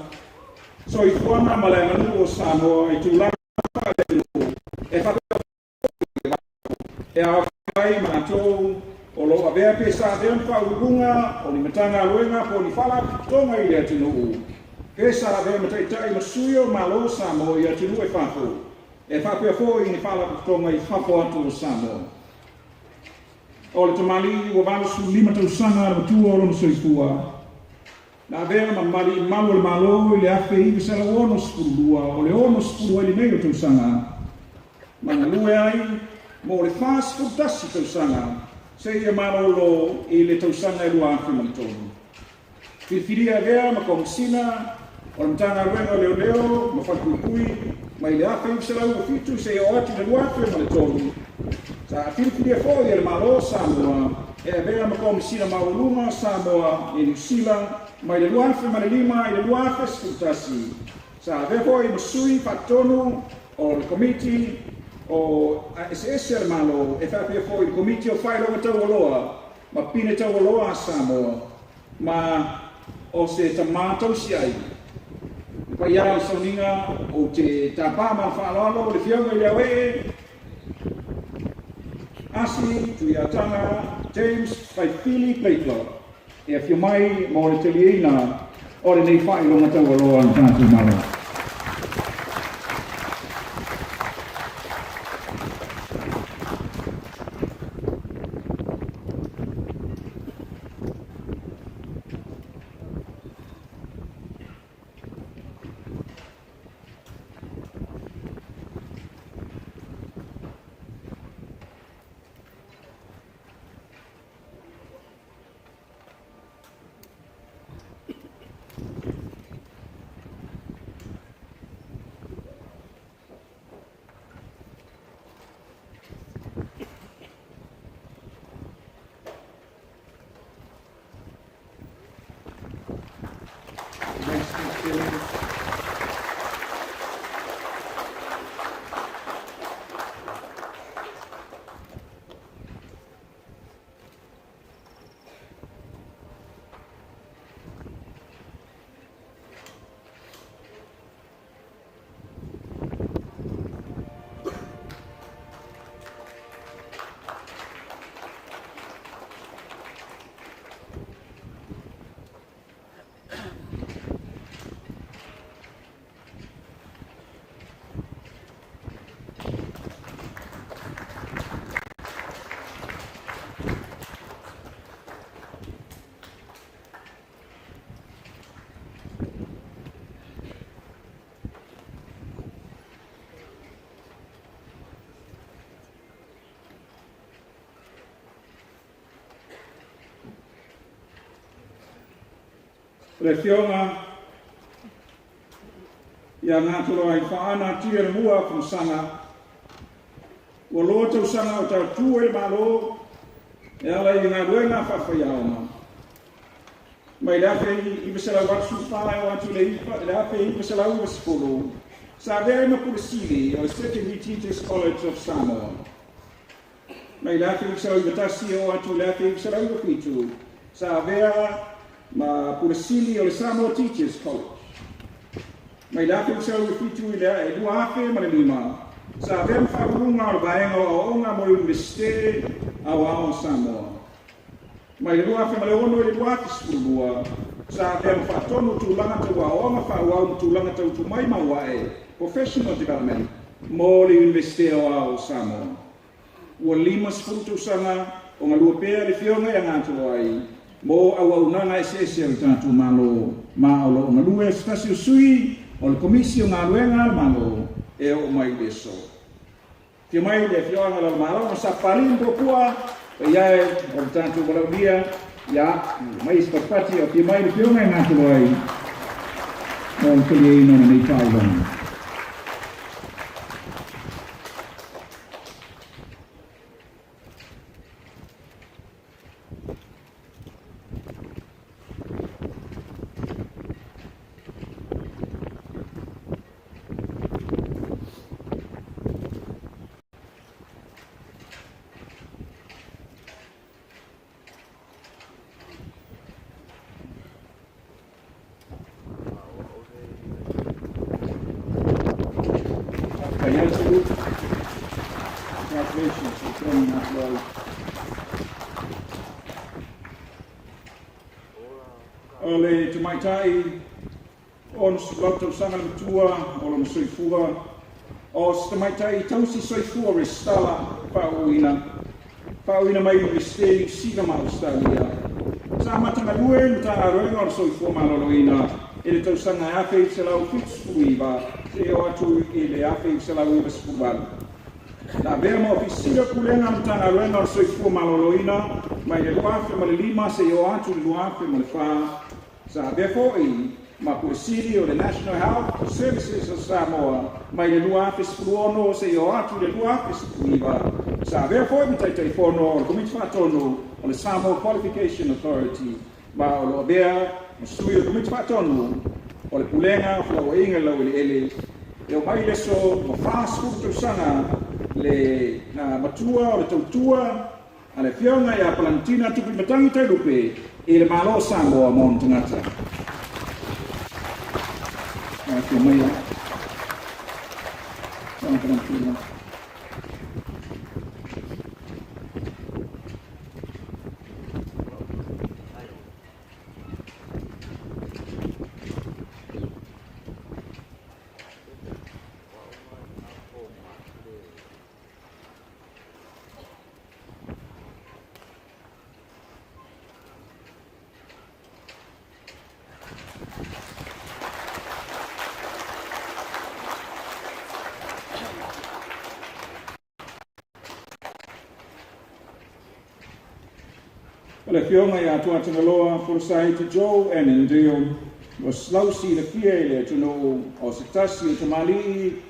so i whana ma le manu o Samoa i tūlanga e whaka e a whai mātou o loa vea pe sa dean whaugunga o ni matanga aluenga po ni whala tonga i le atinu u. Pe sa vea mataitai masui o Malo Samoa i atinu e whako. E whapea fo i ni whala tonga i whapo atu o Samoa. O le tamali ua walusu lima tausanga na matua o lono soifua. Na vea ma mali malu le Malo i le afe i visala ono spurua o le ono spurua i le mei o tausanga. Mana lue ai mo le Faailoga tausanga se ia marolo i le tausanga i lua afe malitonu. Whiwhiria vea ma komisina o le mtanga ruenga leo leo ma whakukui ma i le afe i visala ua fitu se ia o ati le lua afe malitonu. Sa whiwhiria fo i le Malo Samoa e vea ma komisina maulunga Samoa i New Zealand ma i le lua afe malilima i le lua afe Tutoatasi. Sa vea fo i masui whaktonu o le komiti o SS le Malo e whapea fo i komiti o Faailoga Taualoa ma pine Taualoa Samoa ma o se tamatau si ai. Pa ia Sauniga o te tapama whaaloalo le fionga i leawe asi tu ia tanga James Faifili Pleitlo e a fio mai mo le telieina o le nei Faailoga Taualoa na tātou Malo. Le fionga ia ngātoro ai whaana tia le mua kumsanga. Ua loa tausanga o tau tū e Malo e ala i ngā ruenga whawhaiaona. Mai le afe i vesela watsu whae o atu le ipa, le afe i vesela ua sipolo. Sa vea ma Puresili o Secondary Teachers College of Samoa. Mai le afe i vesela ua tasi o atu le afe i vesela ua fitu. Sa vea ma Puresili o le Samoa Teachers College. Mai lafe o sau fitu i lea e lua afe ma le lima. Sa vem whakurunga o le vaenga o onga mo universite a wao Samoa. Mai le lua afe ma le ono i le lua afe skurua. Sa vem whatonu tūlanga te wa onga whaau mtulanga tautu mai maua professional development mo le University o Samoa. Ua 5 tausaga o galua pea le fionga ia gatoa ai mo auaunaga ese o le tatou malo ma o loo galua stasi o sui o le komisi o galuega le malo e o mai le so. Ke mai le fionga le malo ma sapalin popua ia o le tatou malaunia ia mai spapati o ke mai le fionga ia gatoa ai o le taliaina nei Faailoga. Ole tumaitai on subato sanga tua o lo soifua o tumaitai tausi soifua restala pauina mai restei siga ma Australia sa matanga lue ta aroinga o soifua maloloina ele tausanga afe se la ufitsuiva e o atu ele afe se la ufitsuiva na bema ofisia kulenga mtanga aroinga o soifua maloloina mai le wafe ma le lima se o atu le wafe ma le fa sa befoi ma pursili o le National Health Services of Samoa mai le lua fispuono se o atu le lua fispuiva sa befoi mi tai fono o komiti fatono o le Samoa Qualification Authority ma o lo bea o sui o komiti fatono o le pulenga o le inga lau ele e o mai le so ma fast food sana le na matua o le tautua ale fionga ia palantina tupi matangi tai lupe e le malo Samoa mon tangata. Ake mai a. Sama palantina. Le fionga ia Taualoa forsai to Joe and Indio was lausi le fie le tuno o se tasi o tamali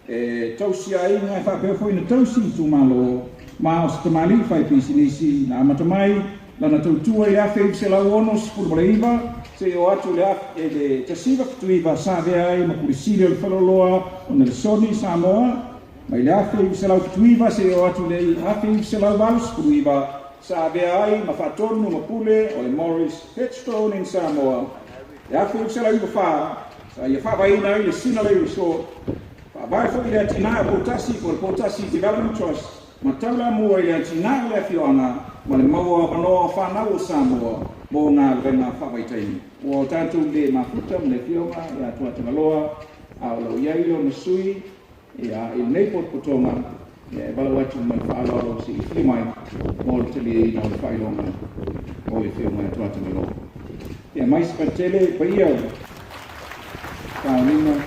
e tausi ainga fa pe foi na tausi tu malo ma o se tamali fai pisinisi na matamai lana tautua ia fe se la onos por leiva se o atu le e le tasiva tuiva sa ve ai ma pulisile le Faailoga o le soni Samoa mai le fe se la tuiva se o atu le afi se la valus tuiva sa ai ma fatonu ma pule o le Morris Headstone in Samoa. Ya fu se la iba fa, sa ia fa vai na ile sina le so. Fa vai fo ile tina potasi development trust. Ma tala mo ile tina le fiona, ma le mo no fa na o Samoa. Mo na rena fa vai tai. O tanto le mafuta le fiona ya Taualoa a lo yailo na sui ya il nepot potonga. Yeah, bala watu mai Faailoga si filmai mo le tele na le Faailoga o le filmai Taualoa. Yeah, mais patele paia. Sauniga.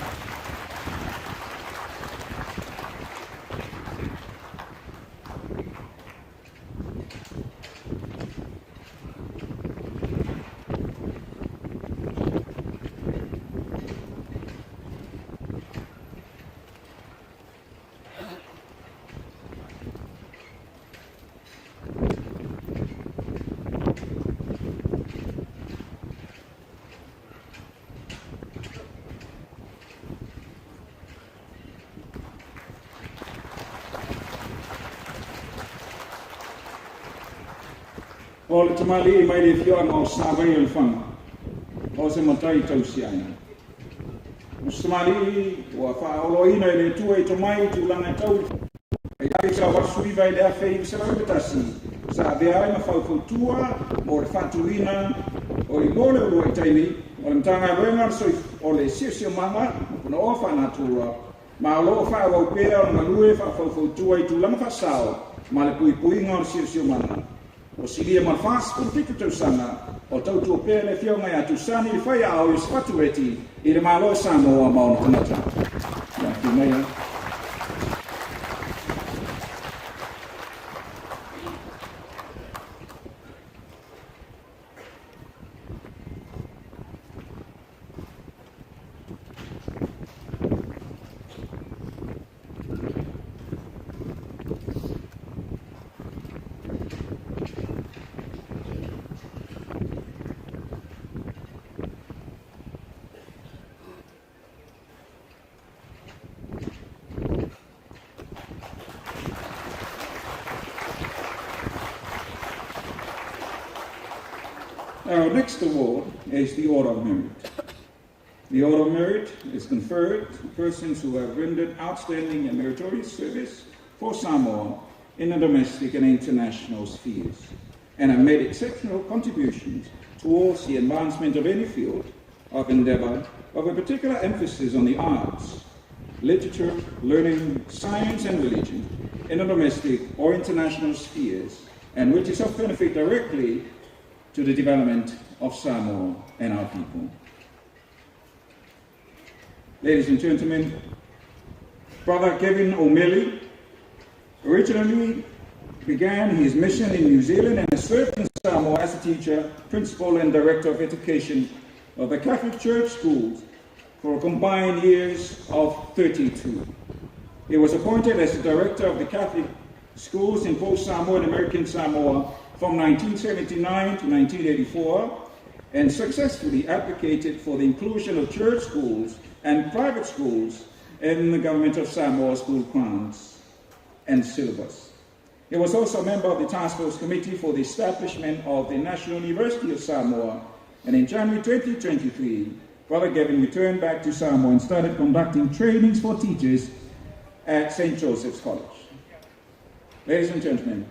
O le tamali mai le fionga o savai o le whanga. O se matai tausiaina. O se tamali o a whaoloina i le tua i tomai tu langa tau. E kai sa wasuiva i le awhi i se Faailogatasi. Sa vea ai ma whautua mo le whatuina o i mole uro i taimi o le mtanga wenga o le sio manga no ofa na tua ma lo fa o pea o malue fa fo tua I tu lama fa sao ma le pui ngor sio manga o silia ma fas ko fitu Tausaga o tau tu pea le fionga ya tu sani le fai au is fatueti I le malo Samoa ma o tanata ya ki mai. Our next award is the Order of Merit. The Order of Merit is conferred to persons who have rendered outstanding and meritorious service for Samoa in the domestic and international spheres, and have made exceptional contributions towards the advancement of any field of endeavor of a particular emphasis on the arts, literature, learning, science, and religion in the domestic or international spheres, and which is of benefit directly to the development of Samoa and our people. Ladies and gentlemen, Brother Kevin O'Malley originally began his mission in New Zealand and has served in Samoa as a teacher, principal, and director of education of the Catholic Church schools for combined years of 32. He was appointed as the director of the Catholic schools in both Samoa and American Samoa from 1979 to 1984, and successfully advocated for the inclusion of church schools and private schools in the government of Samoa school plans and syllabus. He was also a member of the Task Force Committee for the establishment of the National University of Samoa, and in January 2023, Brother Gavin returned back to Samoa and started conducting trainings for teachers at St. Joseph's College. Ladies and gentlemen,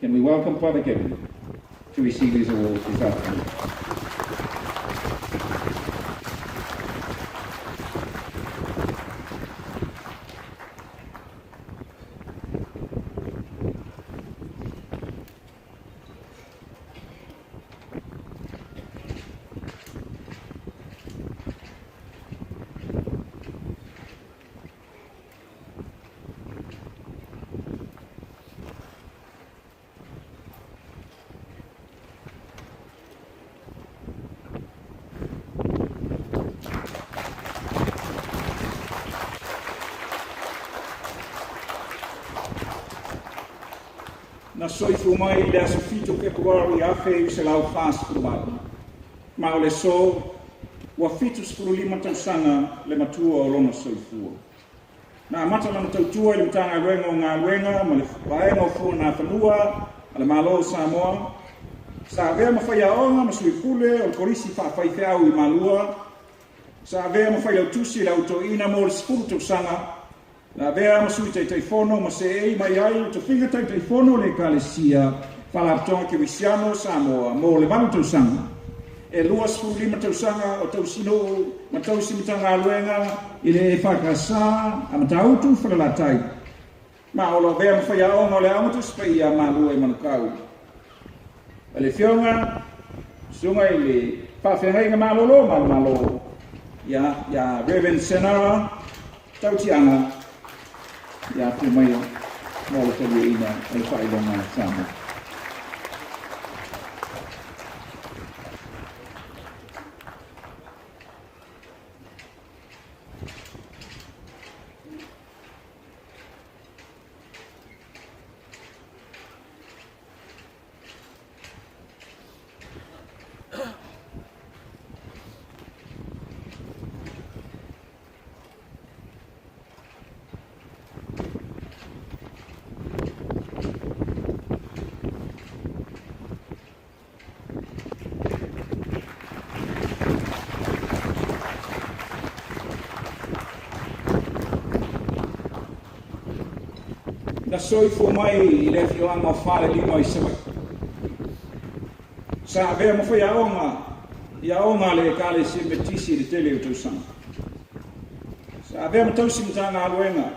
can we welcome Brother Kevin to receive his award this afternoon? Na soifu mai le asofito Februari afe se lau fast kurumai. Ma o le so, wa fitu 15 Tausaga le matua o lona soifua. Na amata lana tautua le mtanga luenga o ngā luenga, ma le vaenga o fua na whanua, a le malo Samoa. Sa avea mawhaia onga, ma suipule, o le korisi whawhaife au I malua. Sa avea mawhaia o tusi le autoina mo le sipuru Tausaga. La vea masui teifono ma se ei mai ai to finga teifono le kalesia fala tonga ke visiano Samoa mo le vanu Tausaga e luas fulima Tausaga o tausino ma tausimitanga luenga ile fakasa amatautu fala latai ma o la vea mafaya o le amatu spaia malu e manukau ale fionga sunga ile fa fenga malolo malo ya Reverend Senara Tautianga ya te mai mo le ina e Faailoga Samoa. Na soifua mai le fioanga o whare lima I sewa. Sa avea mawhai aonga ia o ngā le ka le se me tisi le tele o Tausaga. Sa vea matausi mtanga aluenga.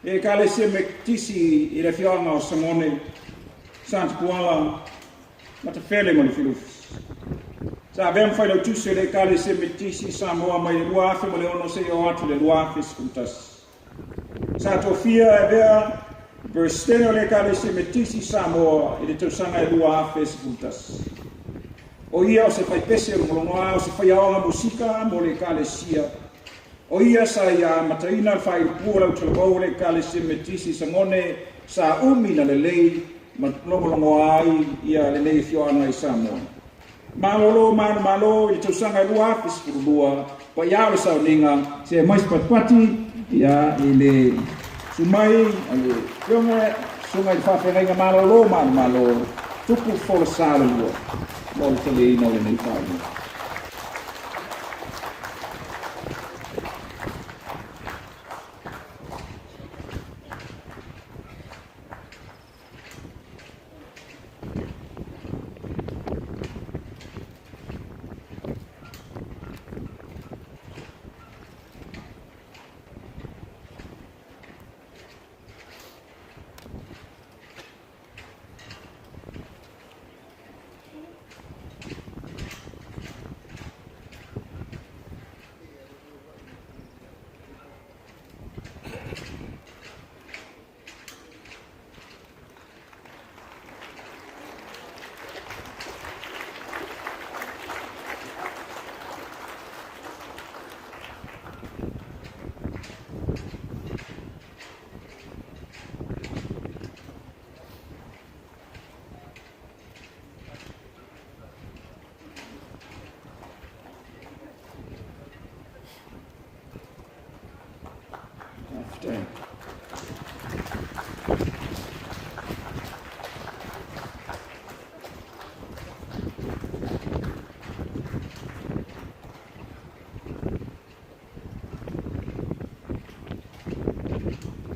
E ka le se me tisi i le whianga o Samone, Santa Puala, mata fele mo le filufis. Sa vea mwhailau tuse le ka le se me tisi Samoa mai le luafe mo le ono se o atu le luafe skultas. Sa tofia e vea Versteno le ka le se me tisi Samoa i le Tausaga e luafe skultas. O ia o se fai pese o molongoa o se fai aonga musika mo le ka le sia. O ia sa ia mataina al fai pua lau talabou le ka le se me tisi Samone sa umi na le lei ma molongoa ai ia le nei fioana i Samoa. Malolo malo i Tausaga e luafe skulua pa ia o Sauniga se mais patpati ia i le sumai ale yonga sungai whawhenga malolo malo tupu fola sala lua mo le tele ino le nei whai.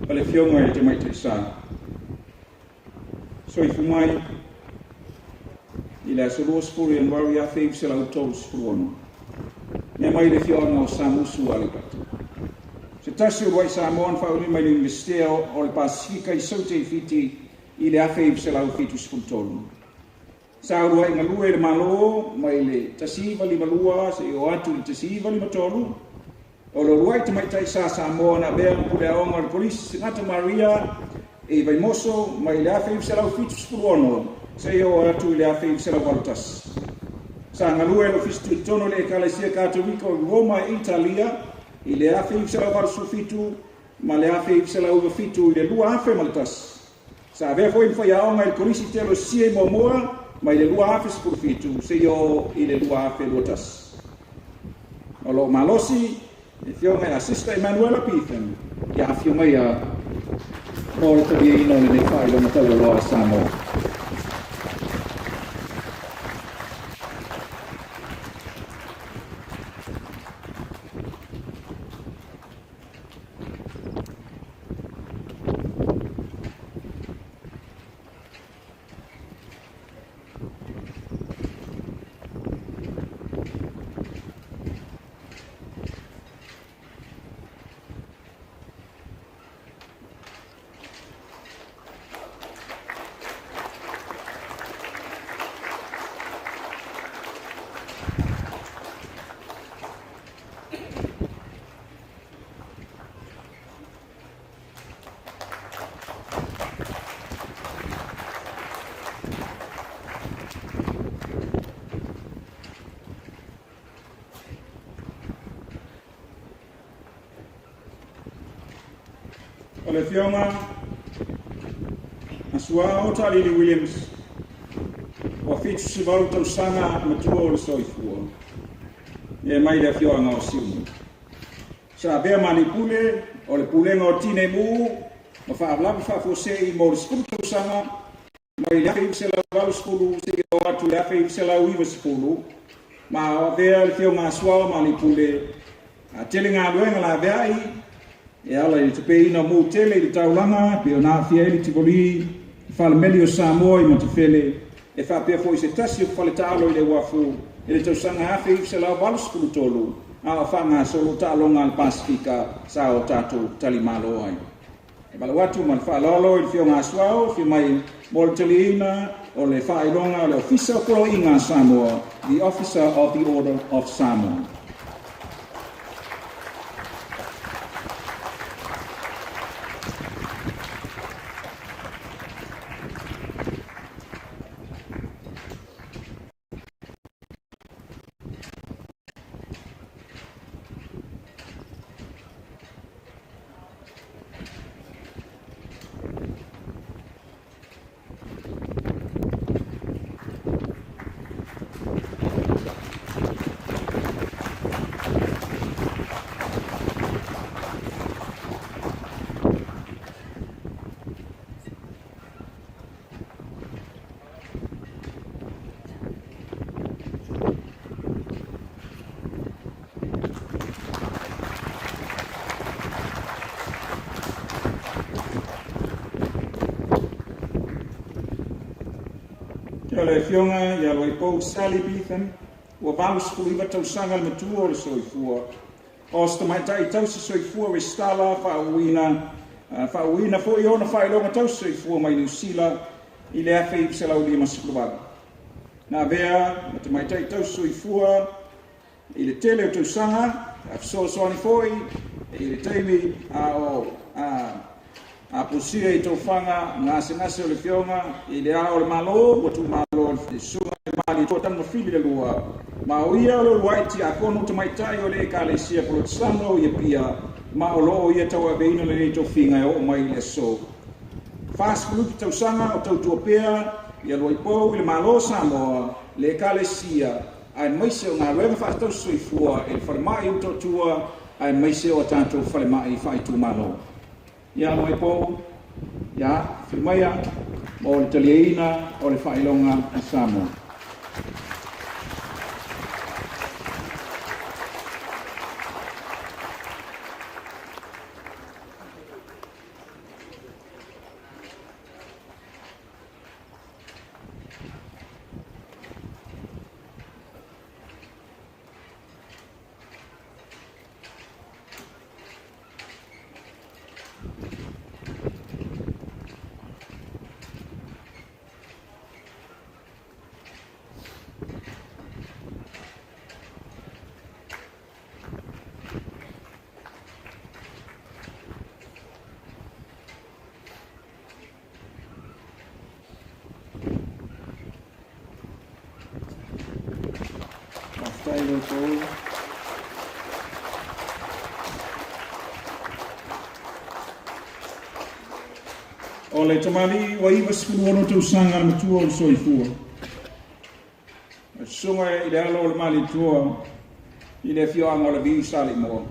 Pale fionga e te mai te sa. So I fumai i la solo spuri en wari a feiv se la utou spurono. Ne mai le fionga o Samusu alipat. Se tasi o wai Samoan whauri mai le investeo o le Pasifika I saute I fiti I le a feiv se la ufitu spultonu. Sa urua I ngalua le malo mai le tasiva li malua se o atu li tasiva li matolu. O lo ruai te maitai sa Samoa na bea pule aonga le polisi ngata Maria e vai moso mai le afe se la ufitu spurono se o atu le afe se la valtas. Sa ngalua le ofistu tono le ekalesia katolika o Roma Italia I le afe se la valsu fitu ma le afe se la uva fitu I le lua afe maltas. Sa vea foi foi aonga le polisi telo sie momoa mai le lua afe spuru fitu se o I le lua afe lotas. O lo malosi e fionga a Sister Emanuela Pithen, ia a fionga ia mo le tabi ino le nei Faailoga Taualoa Samoa. O le fionga asua o Talili Williams o fitu se vau Tausaga matua o le soifua e mai le fionga o siunu sa bea manipule o le pulenga o tine mu ma whaavlapi whaafosei mo le skulu Tausaga mai le afe se la valu skulu se o atu le afe se la uiva skulu ma o vea le fionga asua o manipule a tele ngā luenga la vea I e ala I te peina mō tele I taulanga, pe o nā fia ili tivoli, whale meli o Samoa I matawhele, e whapea fo I se tasi o whale tālo I le wafu, e le tausaga afe i se lau valu sepulu tolu a o faagasolo taaloga le pasifika sa o tatou talimalo ai e valau atu ma le faaloalo i le fioga asuao fi mai mo le taliina o le faailoga o le ofisa o poloiga Samoa, the Officer of the Order of Samoa. Kia le fionga ia loi pou Sally Beetham, ua valu sepuluiva tausaga le matua o le soifua. O se tamaitai tausi soifua Restala whaauina fo'i ona Faailoga tausi soifua mai New Zealand i le afe i se lau 5 Nā vea, ma tamaitai tausi soifua i le tele o tausaga, a fesoasoani fo'i i le taimi a pusia i tauwhanga ngase o le fionga i le ao le malo, watu malo le sunga le mali tō tanga whili le lua. Ma o ia o le waiti a kono tamaitai o le ka le sia polo tsano i pia, ma o loo ia tau aveina le nei tō whinga e o mai le so. Fast group tausanga o tau tuapea i aloi pou i le malo Samoa le ka le sia, ai maise o ngā rewa whaatau soifua e le whalemai o tō tua, ai maise o tātou whalemai whaitu malo. Ia mai po, ia, whimaia, o le taliaina o le Faailoga a Samoa. O le tamali wa iwa sepuluono tausaga le matua o le soifua. Sunga i le alo o le mali tua i le fioanga o le vi sali moa.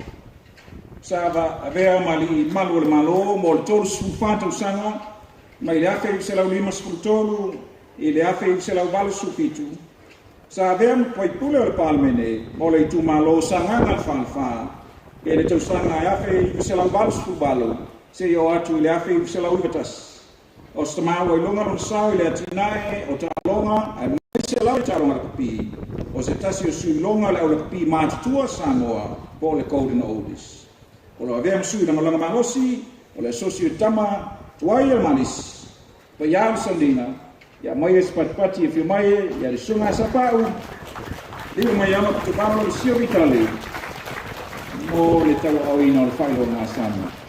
Sava avea mali i malu o le malo mo le tolu sufa tausaga ma i le afe i se lau 5 sepulutolu i le afe i se lau 8 sufitu. Sa avea poipule o le palemene mo le itu malo sanganga le whalwha e le tausaga e afe i se lau 8 sepulutolu se i o atu i le afe i se lau 1. O se tamau i longa lona sao i le atinae o Taualoa ai mai se lau i taronga le kapi. O se tasi o sui longa le au le kapi mātutua Samoa po le Golden Oldies. O lo avea msui na malanga malosi o le asosio tama tuai al manis. Pa ia le Sauniga, ia mai e spatipati e whiumai ia le sunga sapau. Liu mai ama kutupano le sio vitale. Mo le Taualoa o le Faailoga a Samoa.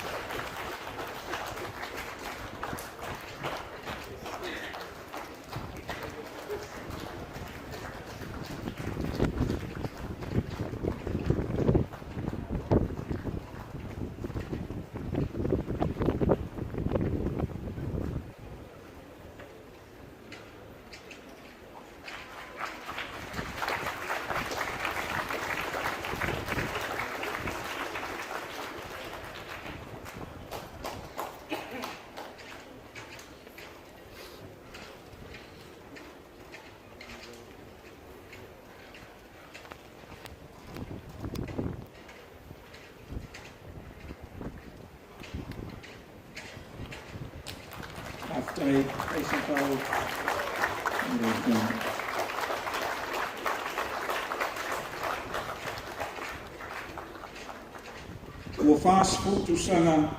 ua whaasfutusaga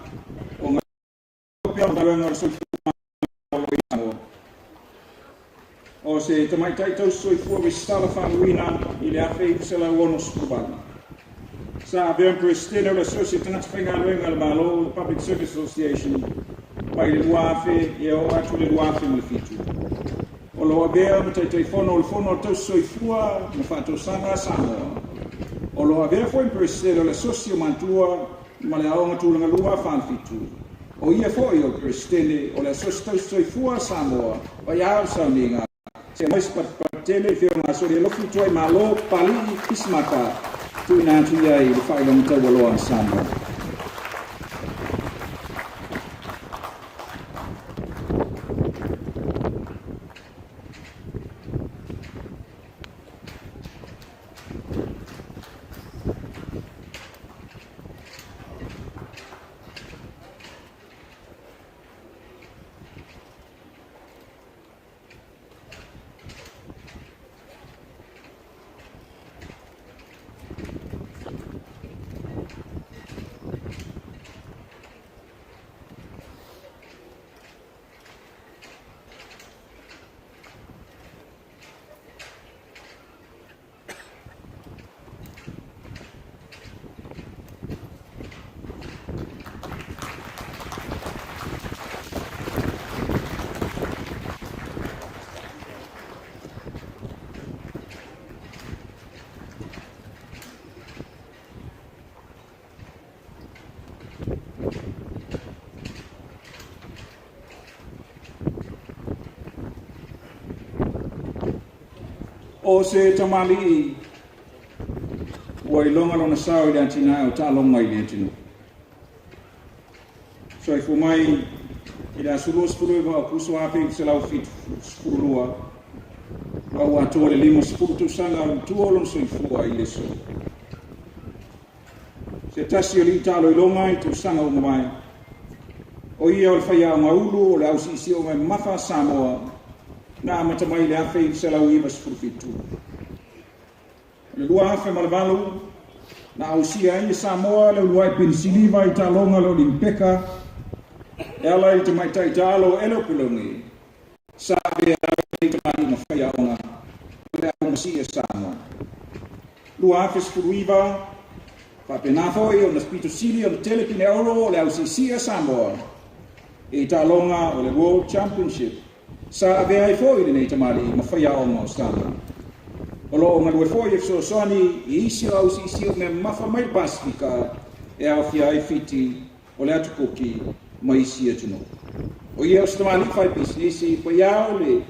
o ngā pia o tawenga o soifua Samoa. O se tamaitai tau soifua Westala Faailoga I le awhi I kusela uono Sukubani. Sa Vian President o le Associate Tausaga ole Malo Public Service Association pai le luafe e o atu le luafe mo le fitu. O loa vea ma taitai fono o le fono o tau soifua ma whaatausaga Samoa. O loa vea foi President o le Associate Mantua ma le aonga tūlanga lua whanfitu. O ia foi o President o le Associate Soifua Samoa pai au Sauniga. Se mais patele fio ngā sori e lofi tuai malo pali kismaka tu nā tuia I le Faailoga Taualoa Samoa. O se tamali ua ilonga lona sao I le antina o tālonga I le antinu. So I fumai I le asulu spulu I wa kusu api I se lau fitu spulua. Au atua le lima spulu tausaga o tuolon soifua I le so. Se tasi o li talo ilonga I tausaga o mawai. O ia o le whaia o ngaulu o le ausisi o mai mafa Samoa. Na matamai le afe I se lau iwa spulu fitu. Le lua afe malavalu na ausia I Samoa le luai pensiliva I talonga lo limpeka e ala I te maitai talo elo pilongi sa be I te mai na whaia ona le ausia Samoa. Lua afe spuruiva whapenafo I o na spito sili o na telepine oro le ausisia Samoa I talonga o le World Championship sa be ai foi le nei tamali ma whaia ona o Samoa. O loo ngalue foi e soani I isi au si isi o me mafa mai Pasifika e au fia ai fiti o le atu koki mai isi atuno. O ia o stamani fai pisnisi pa iau le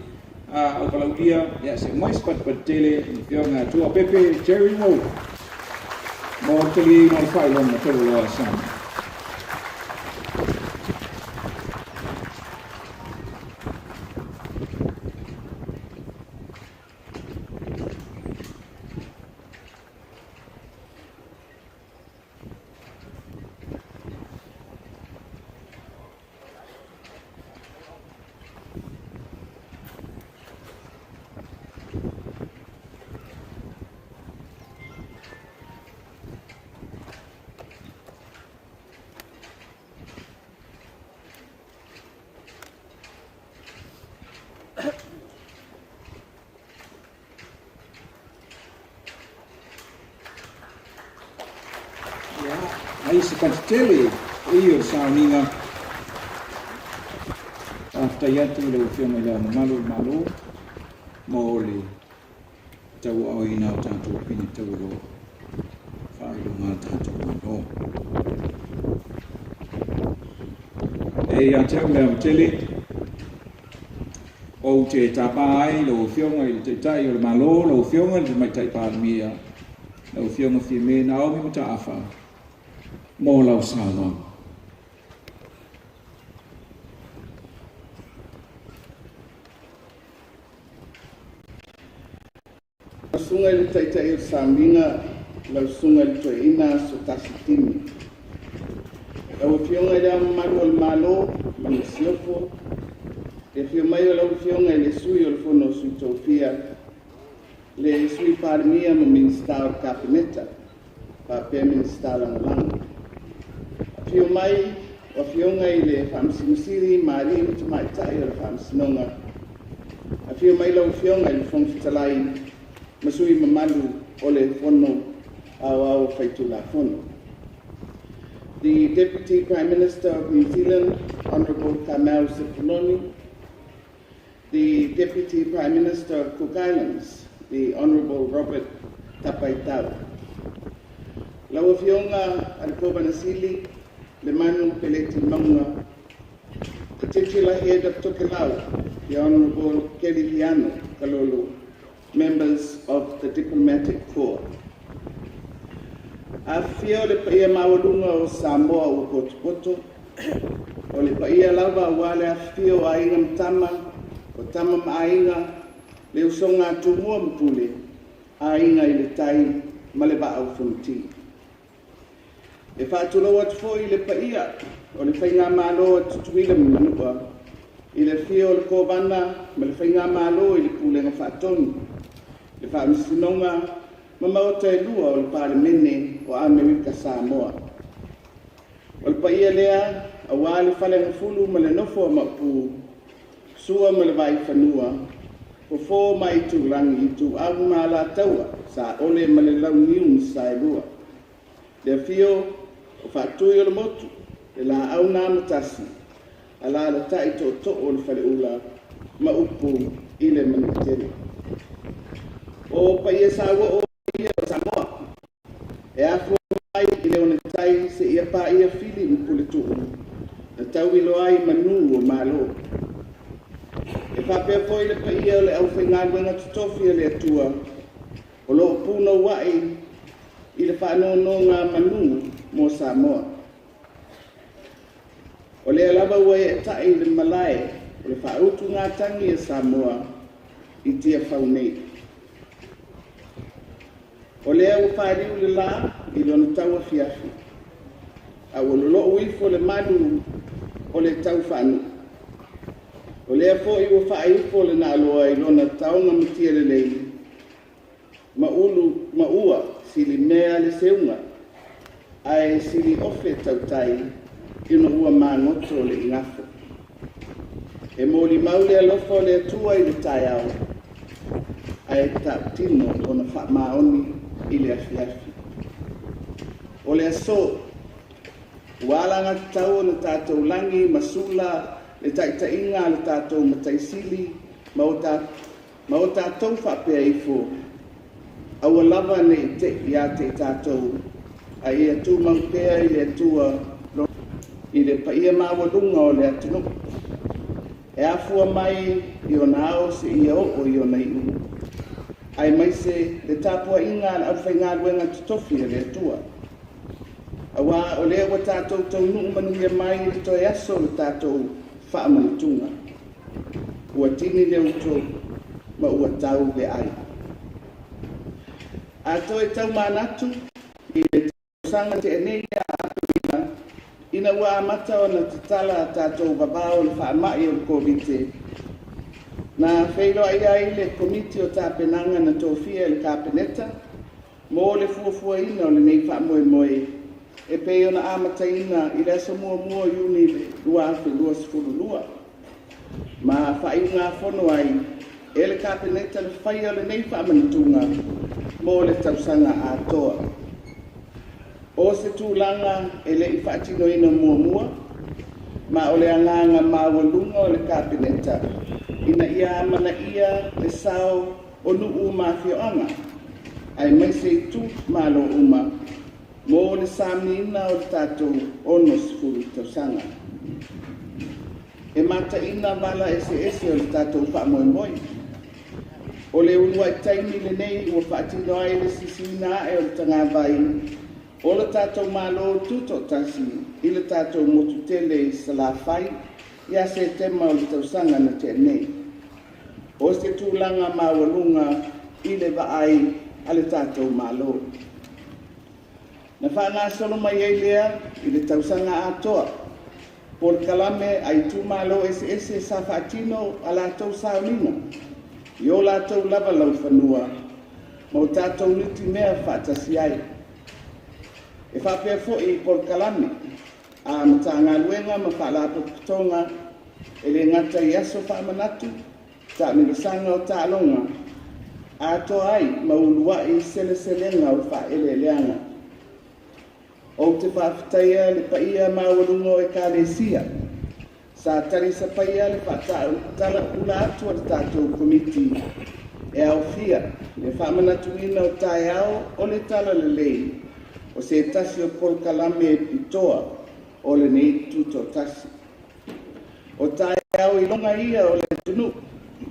o kalaudia ia se mais patele ni fionga tua pepe Jerry Wood mo tali mo Faailoga Taualoa Samoa. Ai se patele I o Sauniga after yatu le ufionga I le Malo mo le Taualoa o tātou pini Taualoa Faailoga tātou Malo. E a tau le tele o te tapa ai lo ufionga I te tai o le Malo lo ufionga I te maitai pārmia lo ufionga whime na o mi mata awha mo lau Samoa. Sunga le taitai o Sauniga, lau sunga le toeina so tasitimi. Lau fionga le ole Malo, ma siofo, e fio mai o lau fionga le sui o le fono sui tofia, le sui parmia ma ministar capineta, pa pe ministar ang lang. Fio mai o fionga I le whamsimusiri maari utu mai tai o le whamsinonga. A fio mai lau fionga I le whongfitalai masui mamalu o le whono au whaitula whono. The Deputy Prime Minister of New Zealand, Honourable Kamau Sepuloni, the Deputy Prime Minister of Cook Islands, the Honourable Robert Tapaitau. Lau fionga al Kobanasili, le manu peleti maunga, the titular head of Tokelau, the Honourable Kelly Hiano Kalolo, members of the Diplomatic Corps. A fio le paia mawalunga o Samoa o Kotupoto, o le paia lava wale a fio a inga mtama, o tama mainga, le usonga tumua mpule, a inga I le tai, maleba au funti. E whāturo atu fo I le paia, o le whainga malo atu tuila minanua, I le fio o le kōwana, ma le whainga malo I le pūlenga whātoni, le whaamisinonga, Mamauta e lua o le Parlemene o Amerika Samoa. O le paia lea, a wale whalenga fulu ma le nofo mapu, sua ma le vai whanua, o fō mai tūrangi I tū au ma la taua, sa ole ma le lau niun sa e lua. Le fio, o whātui o le motu, le la au nā matasi, a la la tai to o le whale ula, ma upu I le manitele. O paia sawa o Samoa. E a fo mai I le ona tai se ia pa ia fili I pule tuku. Na tau ilo ai manu o malo. E whapea fo I le pa ia o le au whaingaluenga tutofi le atua. O lo puno wai I le whanonga manu mo Samoa. O le alaba wai e tai le malai. O le whautu ngā tangi e Samoa I tia whaunei. O lea ua whaariu le la I lona tau afiafi. A ua lolo uifo le manu o le tau whanu. O lea fo I ua whaaiufo le na aloa I lona taonga matia le lei. Ma ua sili mea le seunga. Ai sili ofe tautai ina ua māngoto le ingafo. E mōli maule alofo le atua I le tai au. Ai tautino o na whamaoni I le afiafi. O le aso, walanga tau na tātou langi, masula, le taitainga le tātou mataisili, ma o tātou whapea I fo. Aua lava nei te ia te tātou, a ia tū maupea I le atua, I le paia mawalunga o le atunu. E afua mai I o nao se ia o I o nei unu. Ai mai se le tapua inga au whainga luenga tutofi le atua. Awa o lea wa tātou tau nuu manuia mai le toi aso le tātou whaamanitunga. Ua tini le uto ma ua tau le ai. A toi tau manatu I le tausanga te enea a ina ua amata o na tatala tātou babao le whaamai o le kovite. Na whailo ai le komiti o tāpenanga na tōwhia le kāpeneta, mō le fuafua ina o le nei whaamoe moe, e peo na amataina I le asa mua iuni le lua awhi lua sifuru lua. Ma whai ngā whono ai, e le kāpeneta le whaia le nei whaamanitunga, mō le tausanga atoa. O se tūlanga e le I whaatino ina mua, ma o le anganga mawalunga o le kāpeneta, ina ia mana ia le sao o nuu mawhioanga. Ai mai se tū malo uma, mō le samina o le tātou ono sifuru tausanga. E mata ina wala ese o le tātou whaamoemoe. O le unua I taimi le nei ua whaatino ai le sisina e o le tangawai. O le tātou malo tutoatasi I le tātou motutele I salawhai, ia se tema o le tausanga na te nei. O se tūlanga mawalunga I le vaai a le tātou malo. Na whaanga solo mai ei lea I le tausanga atoa. Por kalame ai tū malo ese sa whaatino a la tau Sauniga. I o la tau lava lau whanua, ma o tātou niti mea whaatasi ai. E whapea fo I por kalame, a matanga luenga ma whaalapo putonga e le ngata i aso whaamanatu ta migasanga o Taualoga a toa ai maulua i sele-selenga o whaeleleanga. O te whawhitaia le paia mawalungo e kālesia sa tari sa paia le whatau tala ula atu o le tātou komiti e au fia le whaamanatuina o tae ao o le tala le lei o se tasi o Paul Kalame e pitoa o le nei tutoatasi. O tae au i longa ia o le tunu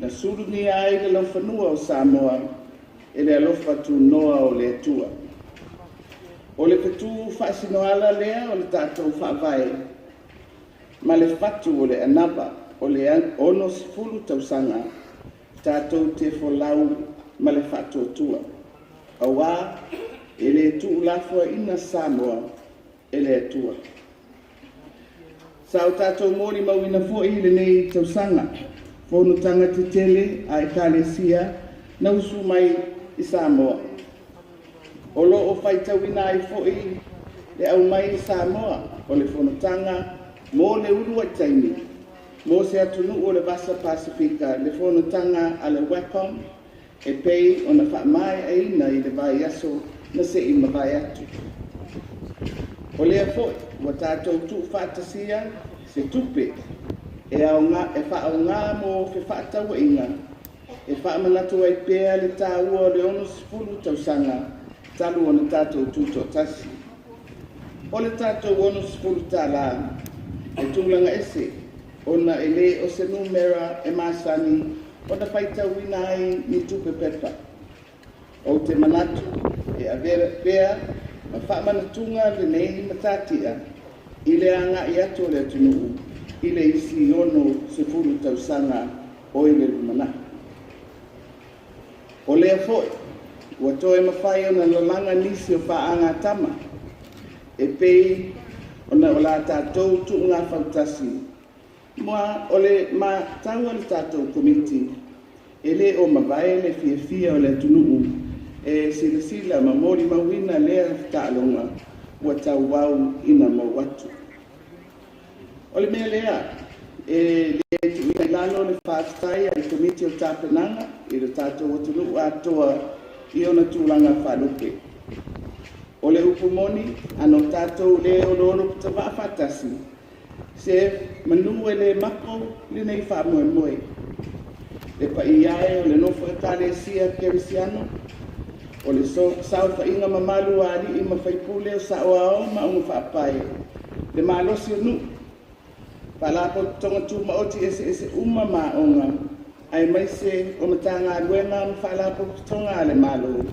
na suruni ai le laufanua o Samoa e le alofa tunoa o le atua. O le petu whaasinoala lea o le tātou whaavae ma le fatu o le anava o le ono sifulu tausanga tātou te folau ma le fatu o tua. Awa e le tu lafua ina Samoa e le atua. Sa o tātou mori mauina fo i le nei tausanga whonutanga te tele a ekalesia na usu mai i Samoa. O lo o whaitawina ai fo i le au mai i Samoa o le whonutanga mo le urua taimi. Mo se atunu o le Vasa Pasifika le whonutanga a le Wacom e pei o na whaamai aina i le vai aso na se i mawai atu. O lea fo wa tātou tu whaatasia se tupe e au ngā e wha au ngā mo fe whaatawa inga e whaamanatu ai pēa le tāua o le ono sifuru tausanga talu o na tātou tutoatasi. O le tātou ono sifuru tāla e tūlanga ese o na ele o se numera e masani o na whaitawina ai ni tupe pepa. O te manatu e avera pēa ma whaamanatunga le nei matatia i le anga i ato le atunuu i le isi ono sifuru tausanga o i le lumana. O lea foi, ua toe mawhai o na lalanga nisi o whaanga tama e pei o na o la tātou tu ngā whautasi. Mua o le ma taua le tātou komiti e le o mawae le fia o le atunuu e sila ma mori mawina lea Taualoga ua tauau ina mau atu. O le mea lea, e le tuina lalo le whaatai ai komiti o tāpenanga i le tātou atunu atoa i ona tūlanga whalupe. O le upumoni, ano tātou le o lolo puta whaafatasi, se manu e le mako le nei whaamoe moe. Le pa iae o le nofo e kālesia kerisiano, o le sau whainga mamalu a li i mawhaipule o saoao ma unga whaapae. Le malosi o nu, palapo tonga tu maoti ese uma maonga, ai maise o matanga aluenga ma whalapo tonga ale malo.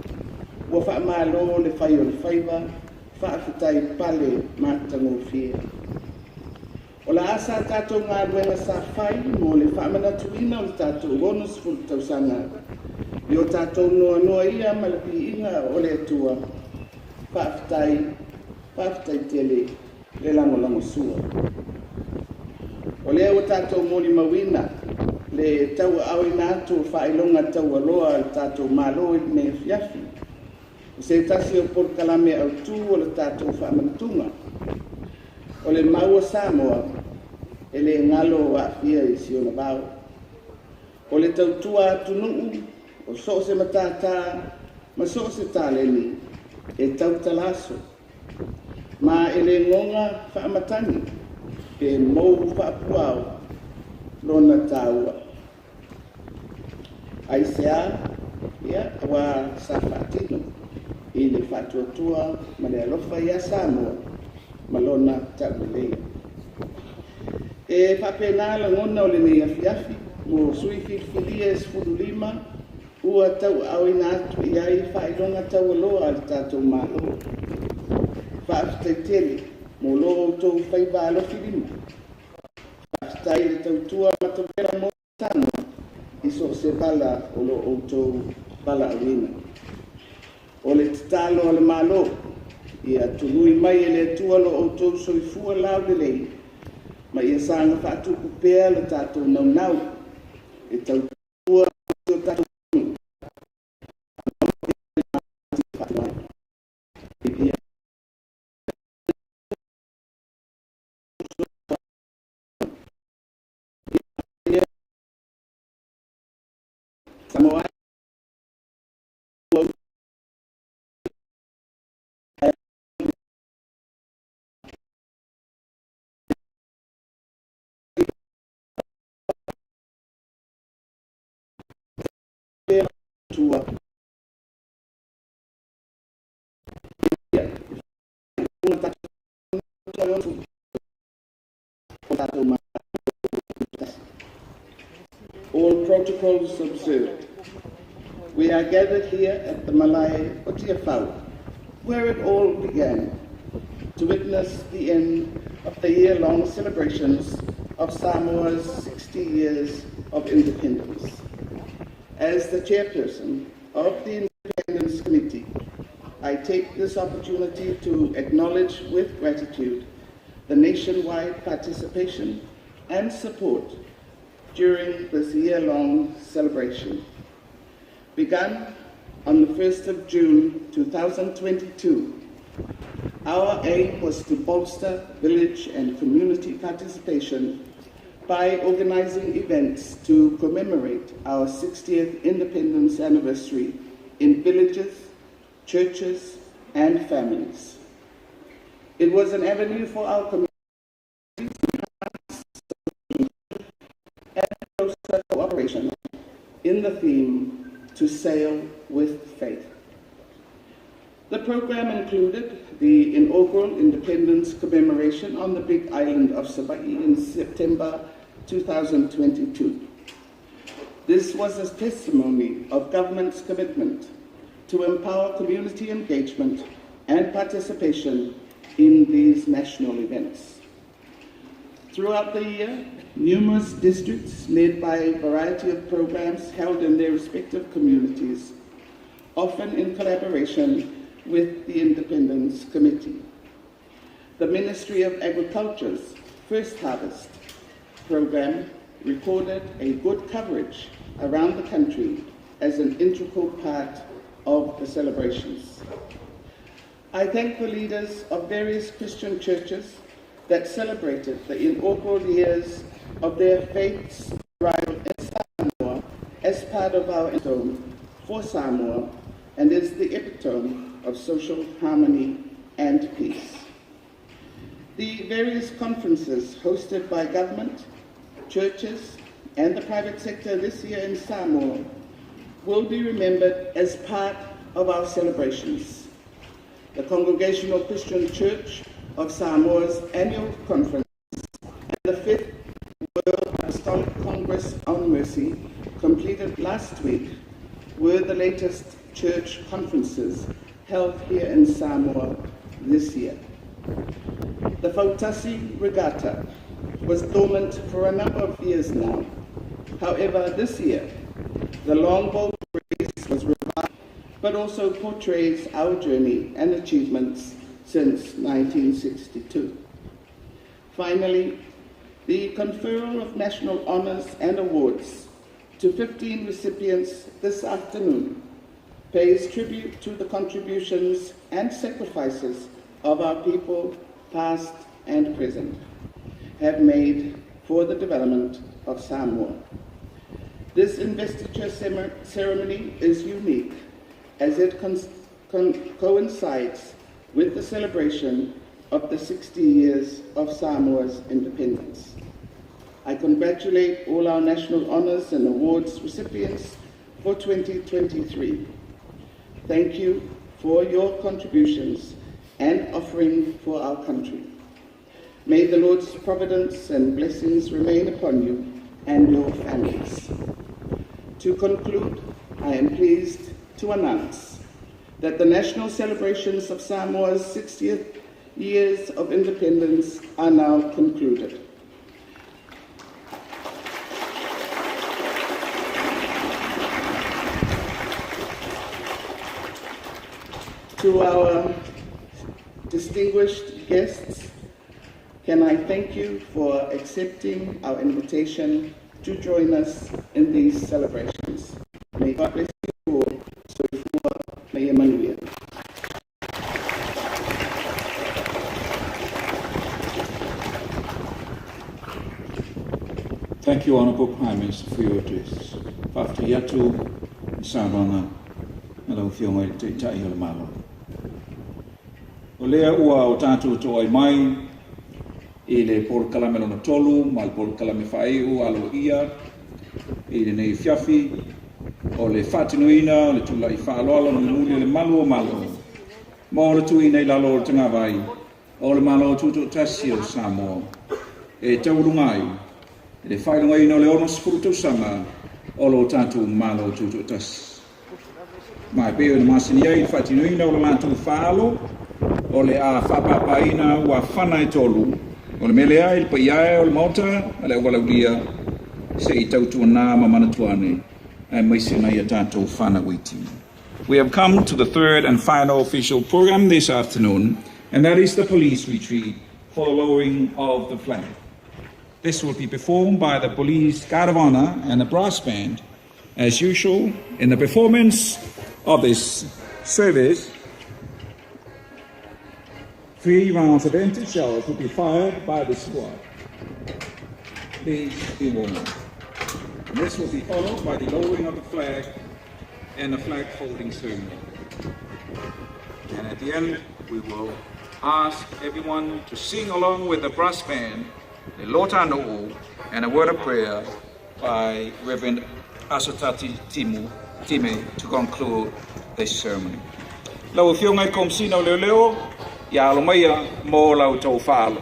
Ua wha malo le whai o le whaiva, whaafitai pale mātango fia. O la asa tātou ngā aluenga sa whai mo le whaamanatuina o le tātou bonus fulu tausanga. I o tātou noa ia ma le piinga o le atua, whaafitai tele le lango sua. O lea o tātou mori mawina, le Taualoa atu Faailoga Taualoa le tātou malo i me fiafi. O se tasi o Paul Kalame au tu o le tātou whaamanatunga. O le maua Samoa, e le ngalo a fia i siona vau. O le tautua atunuu, o so se matata, ma so se taleni, e tautalaso. Ma e le ngonga whaamatani, e mou whaapuao, lona taua. Ai sea, ia, wa sa whaatino, i le whaatuatua, ma le alofa ia Samoa, ma lona taulelei. E whapena la ngona o le nei afiafi, mo sui whiwhiria e sfurulima, ua tau au ina atu i ai Faailoga Taualoa al tātou malo. Whaafitai tele, mo lo o tau whaiva alofi lima. Whaafitai le tautua matawera mo tano, iso se bala o lo o tau bala awina. O le titalo o le malo, ia tului mai e le atua lo o tau soifua lau le lei, ma ia sanga whaatuku pēa le tātou nau, e tautua o tātou Samoa all protocols observed. We are gathered here at the Malai Otiafau, where it all began, to witness the end of the year-long celebrations of Samoa's 60 years of independence. As the chairperson of the Independence Committee, I take this opportunity to acknowledge with gratitude the nationwide participation and support during this year-long celebration. Begun on the 1st of June 2022, our aim was to bolster village and community participation by organizing events to commemorate our 60th independence anniversary in villages, churches, and families. It was an avenue for our community and closer cooperation in the theme to sail with faith. The program included the inaugural independence commemoration on the Big Island of Sabai in September 2022. This was a testimony of government's commitment to empower community engagement and participation in these national events. Throughout the year, numerous districts led by a variety of programs held in their respective communities, often in collaboration with the Independence Committee. The Ministry of Agriculture's First Harvest program recorded a good coverage around the country as an integral part of the celebrations. I thank the leaders of various Christian churches that celebrated the inaugural years of their faith's arrival in Samoa as part of our epitome for Samoa and is the epitome of social harmony and peace. The various conferences hosted by government, churches, and the private sector this year in Samoa will be remembered as part of our celebrations. The Congregational Christian Church of Samoa's annual conference and the 5th World Apostolic Congress on Mercy, completed last week, were the latest church conferences held here in Samoa this year. The Fautasi Regatta was dormant for a number of years now. However, this year, the longboat race was revived, but also portrays our journey and achievements since 1962. Finally, the conferral of national honors and awards to 15 recipients this afternoon pays tribute to the contributions and sacrifices of our people, past and present, have made for the development of Samoa. This investiture ceremony is unique as it coincides with the celebration of the 60 years of Samoa's independence. I congratulate all our national honors and awards recipients for 2023. Thank you for your contributions and offering for our country. May the Lord's providence and blessings remain upon you and your families. To conclude, I am pleased to announce that the national celebrations of Samoa's 60th years of independence are now concluded. To our distinguished guests, can I thank you for accepting our invitation to join us in these celebrations. May God bless you all. Soifua Mai Manuia. Thank you, Honourable Prime Minister, for your address. Whafti atu Savana, Malo Fiona, Tai ole Malo. Olea ua o tātou to ai mai, I le por kalame lona tolu, ma le por kalame Faailoga, I le nei fiafi, o le whatinuina, o le tula I Faailoga, o le muli le Malo o Malo. Mo le tui nei lalo o tanga vai, o le Malo Tutoatasi o Samoa. E taurungai, le Faailogaina o le ono sefulu tausanga, o lo tātou Malo Tutoatasi. Mai peo le masini ai le whatinuina o le lātou whaalo, o le a whapapaina ua whana e tolu, o le mele ai, le pai ai, o le mauta, a le awalauria, se I tautua nā ma manatuane, e maise nei a tātou whana witi. We have come to the third and final official program this afternoon, and that is the police retreat for the lowering of the flag. This will be performed by the Police Guard of Honor and the brass band. As usual, in the performance of this service, 3 rounds of empty shells will be fired by the squad. Please be warned. This will be followed by the lowering of the flag and the flag folding ceremony. And at the end, we will ask everyone to sing along with the brass band, the Lota No'o, and a word of prayer by Reverend Asotati Time to conclude this ceremony. Lau fiongai kom sino leo, ya alomaya mo lau tau whaalo.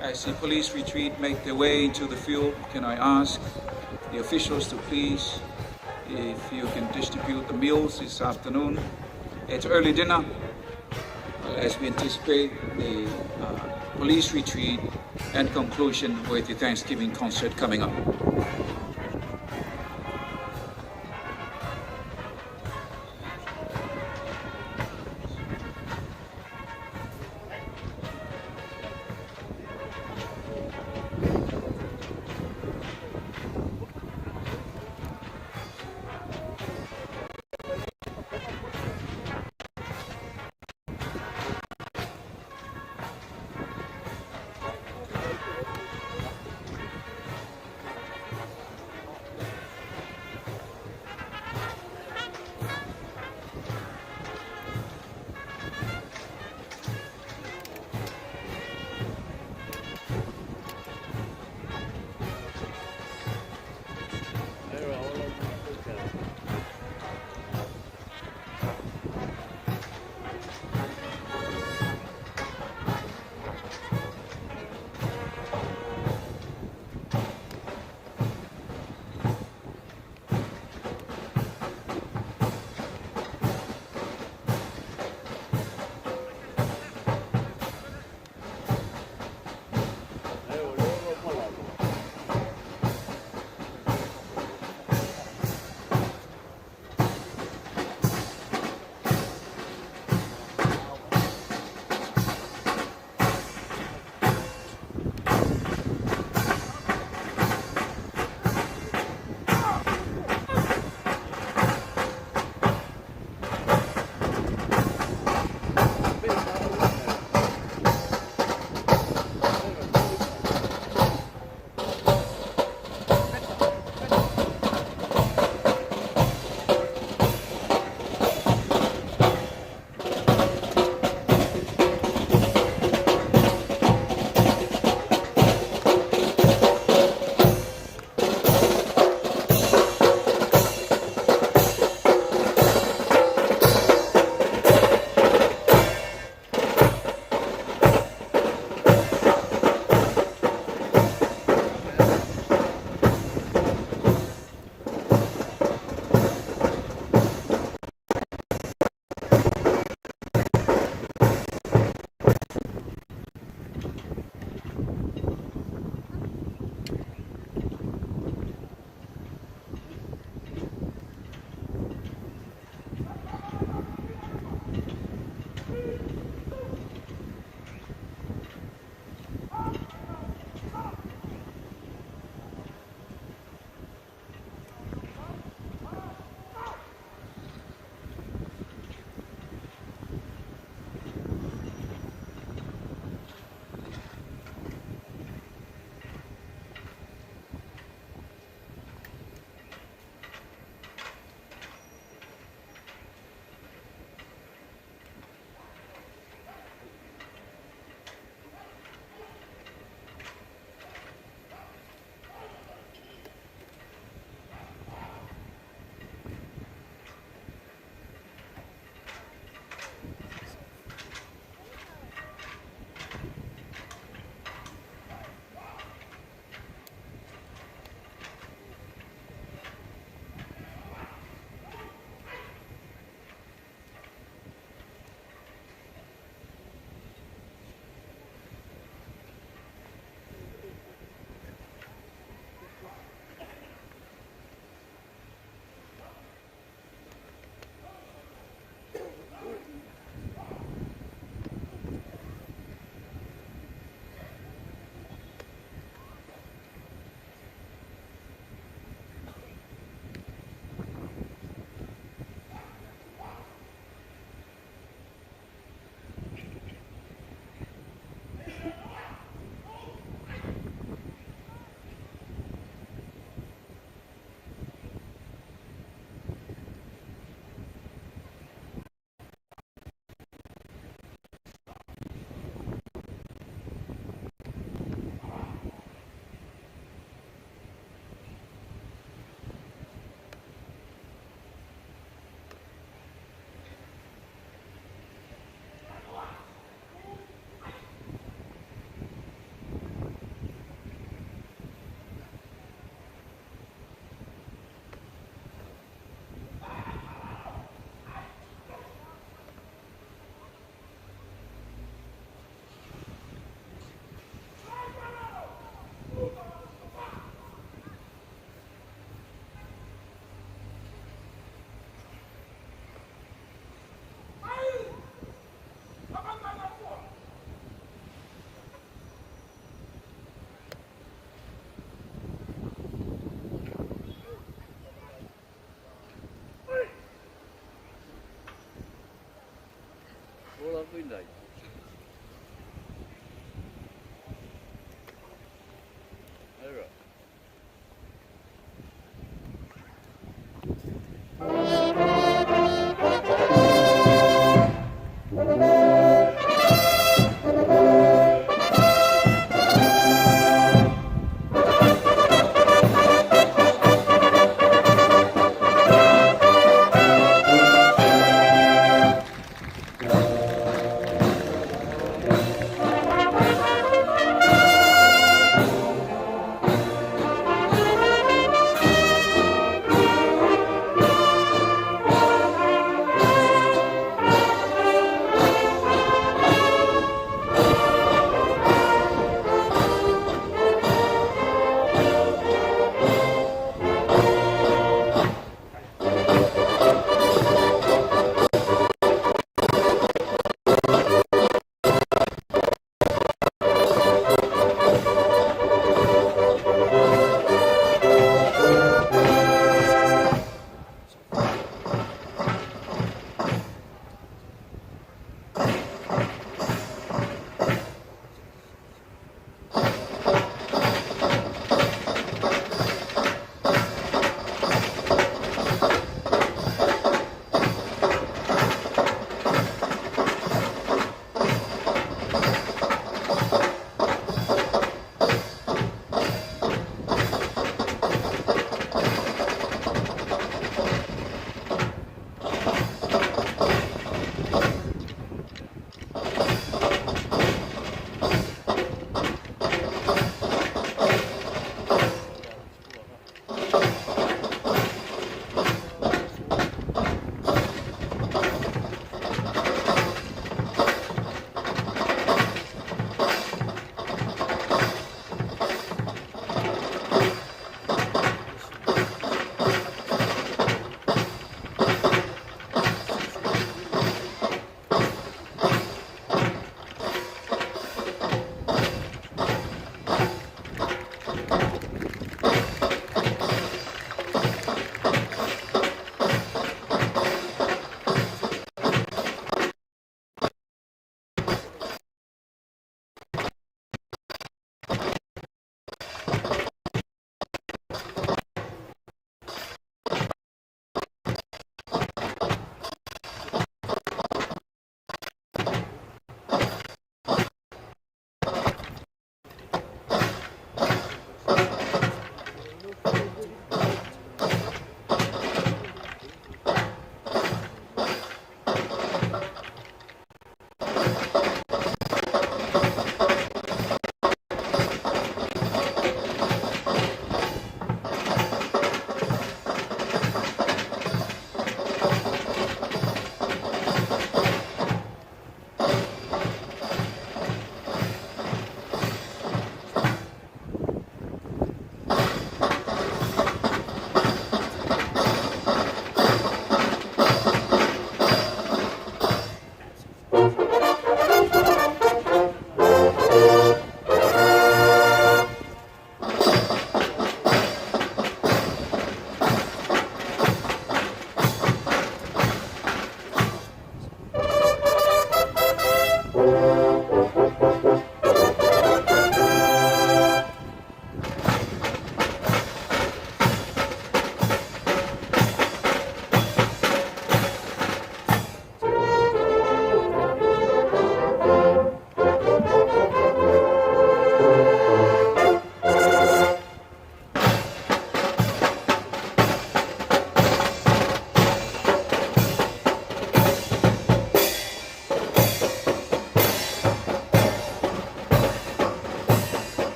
As the police retreat make their way into the field, can I ask the officials to please, if you can distribute the meals this afternoon. It's early dinner as we anticipate the police retreat and conclusion with the Thanksgiving concert coming up.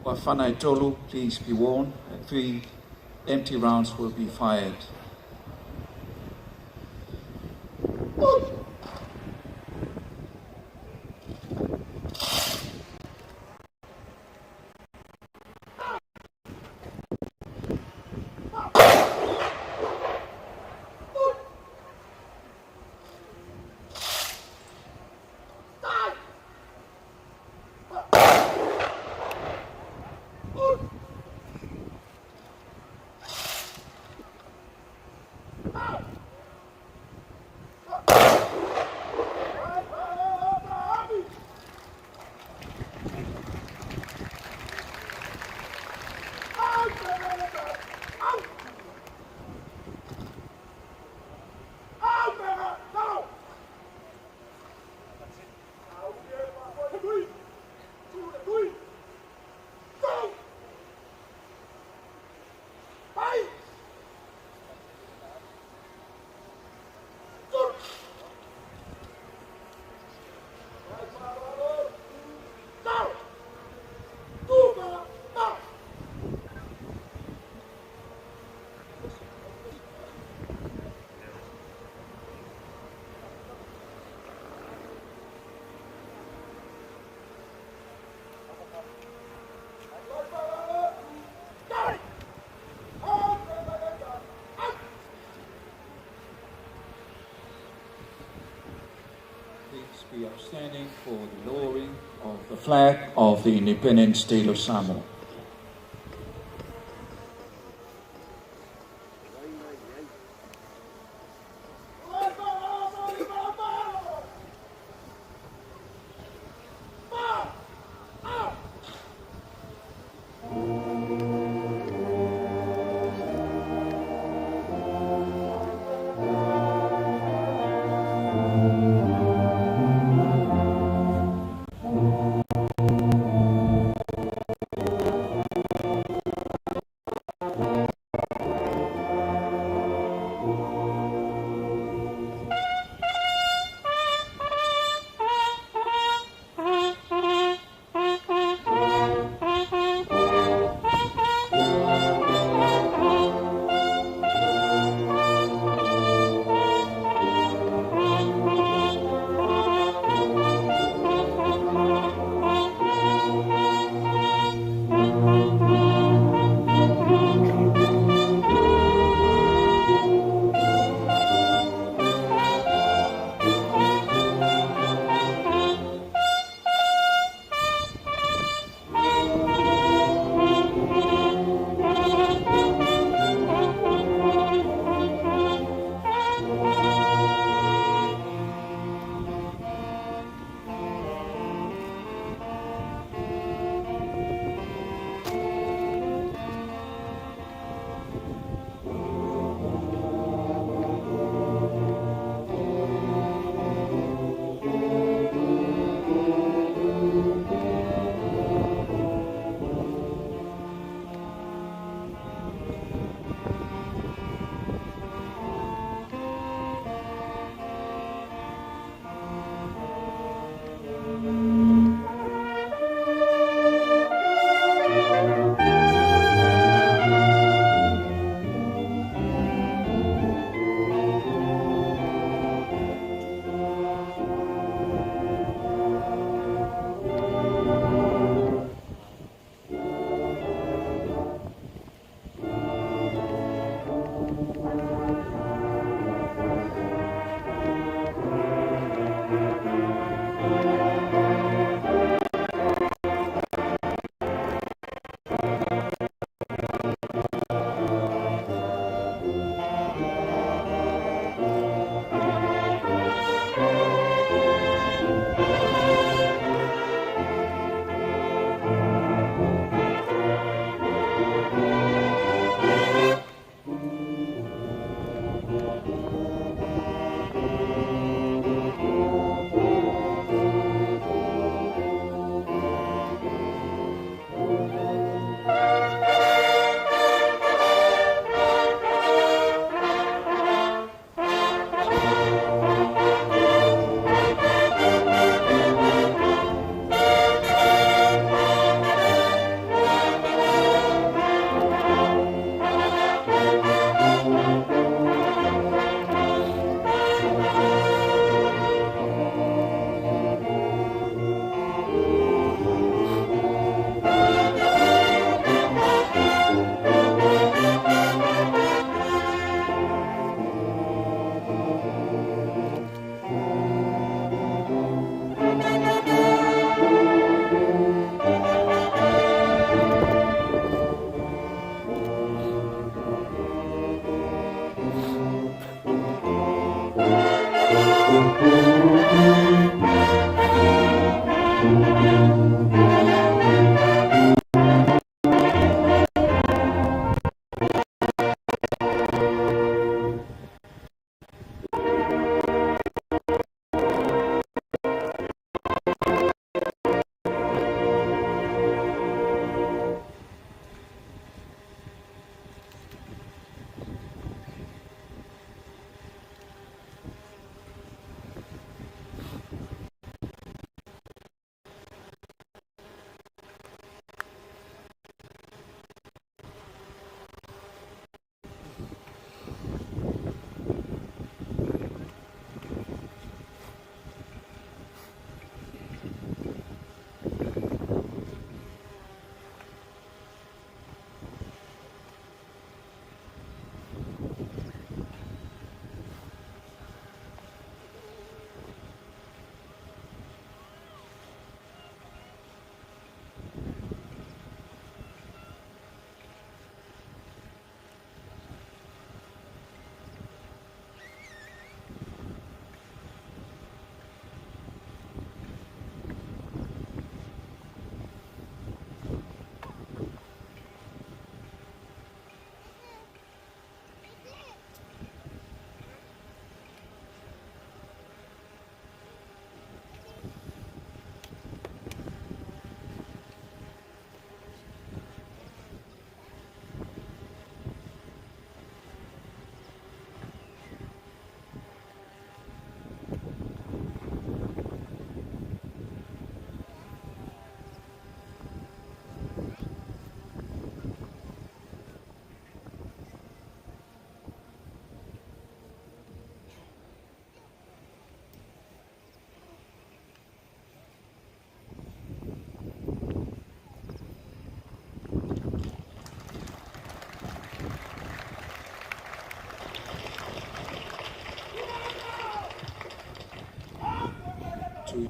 whāwhanai tolu, please be warned. 3 empty rounds will be fired. We are standing for the lowering of the flag of the independent state of Samoa.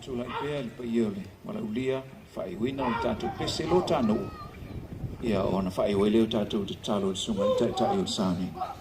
tu lai pea le pa ia le wala ulia Faailogaina o tātou pese lo tānou. Ia ona Faailoga leo tātou te talo le sunga i tai o Sauniga.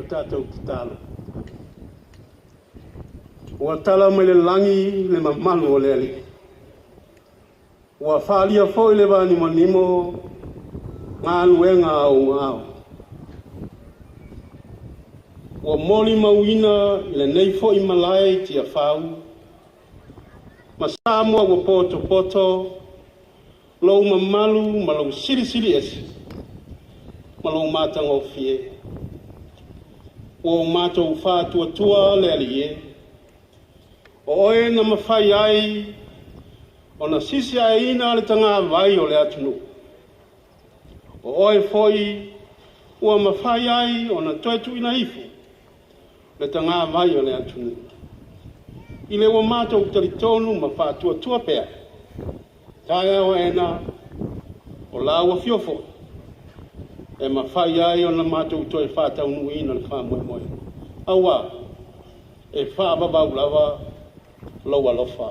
Tātou ki tālo. Ua tala mai le langi le mamalu o le ali. Ua whaalia fōi le wāni manimo ngā luenga au ngāo. Ua moli mauina le nei fōi malai tia whau. Ma Samoa ua poto poto lou mamalu ma lou siri siri esi. Ma lou mātango fie. O mātou whātua le alie. O oe na mawhai ai, o na sisi ai ina le tanga vai o le atunu. O oe foi, ua mawhai ai, o na toetu ina ifu, le tanga vai o le atunu. I le ua mātou talitonu ma whātua pea. Taia o ena, o laua fiofo. E mawhai ai o na mātou toi whātau nui ina le whāmoe. Aua, e whābabau lawa, laua lofa.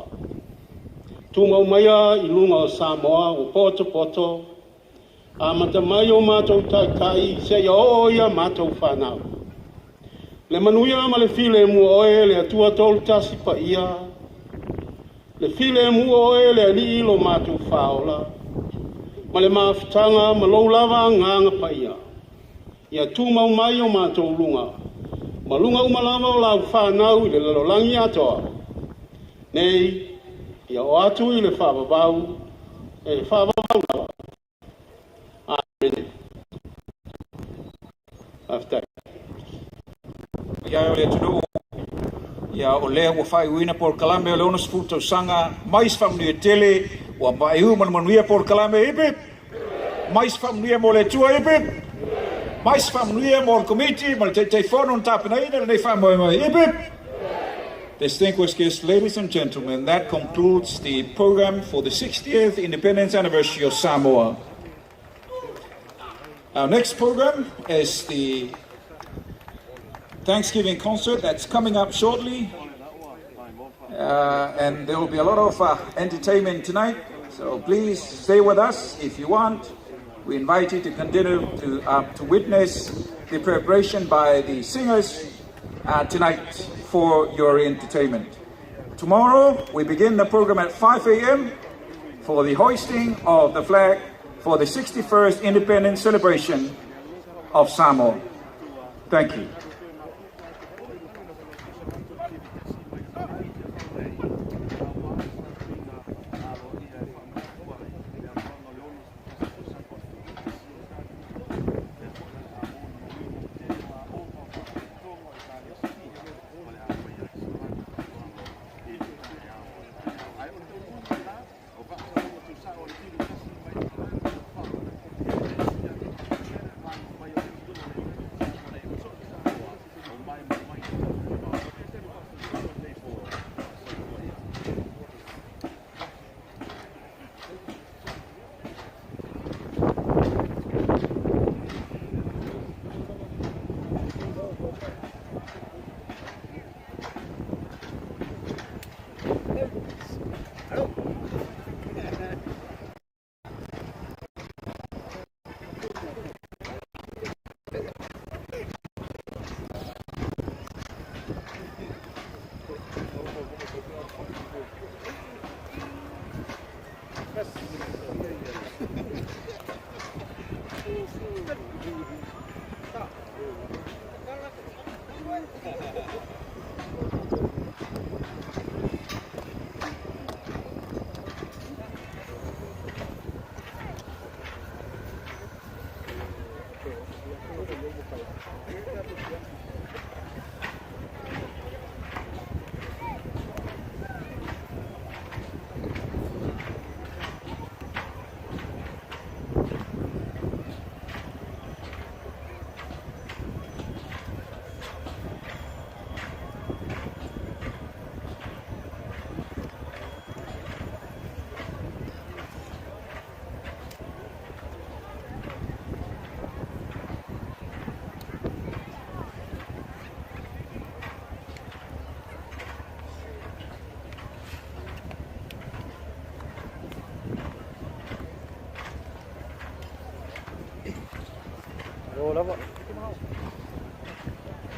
Tūngau maia i lunga o Samoa, o poto, a mata mai o mātou tai kai, se ia oia mātou whanau. Le manuia ma le file mua oe le atua Tautasi pa ia, le file mua oe le ali ilo mātou whaola, ma le mawhitanga ma lou lava nganga pa ia. Ia tūmau mai o mātou lunga. Ma lunga umalama o lau whanau i le lalolangi atoa. Nei, ia o atu i le whababau, e le whababau lawa. Amen. After. Ia o le tunu, ia o lea ua Faailogaina por kalame o le ona sifu Tausaga, mais whamnuia tele, ua maiu manuia por kalame ipe, mais whamnuia mo le tua ipe, mais whamnuia mo le komiti, mo le teifono on tapenaina, le nei whamoe mai ipe. Distinguished guests, ladies and gentlemen, that concludes the program for the 60th Independence Anniversary of Samoa. Our next program is the Thanksgiving concert that's coming up shortly. And there will be a lot of entertainment tonight. So please stay with us if you want. We invite you to continue to witness the preparation by the singers tonight for your entertainment. Tomorrow we begin the program at 5 a.m. for the hoisting of the flag for the 61st independence celebration of Samoa. Thank you. Ole Malo.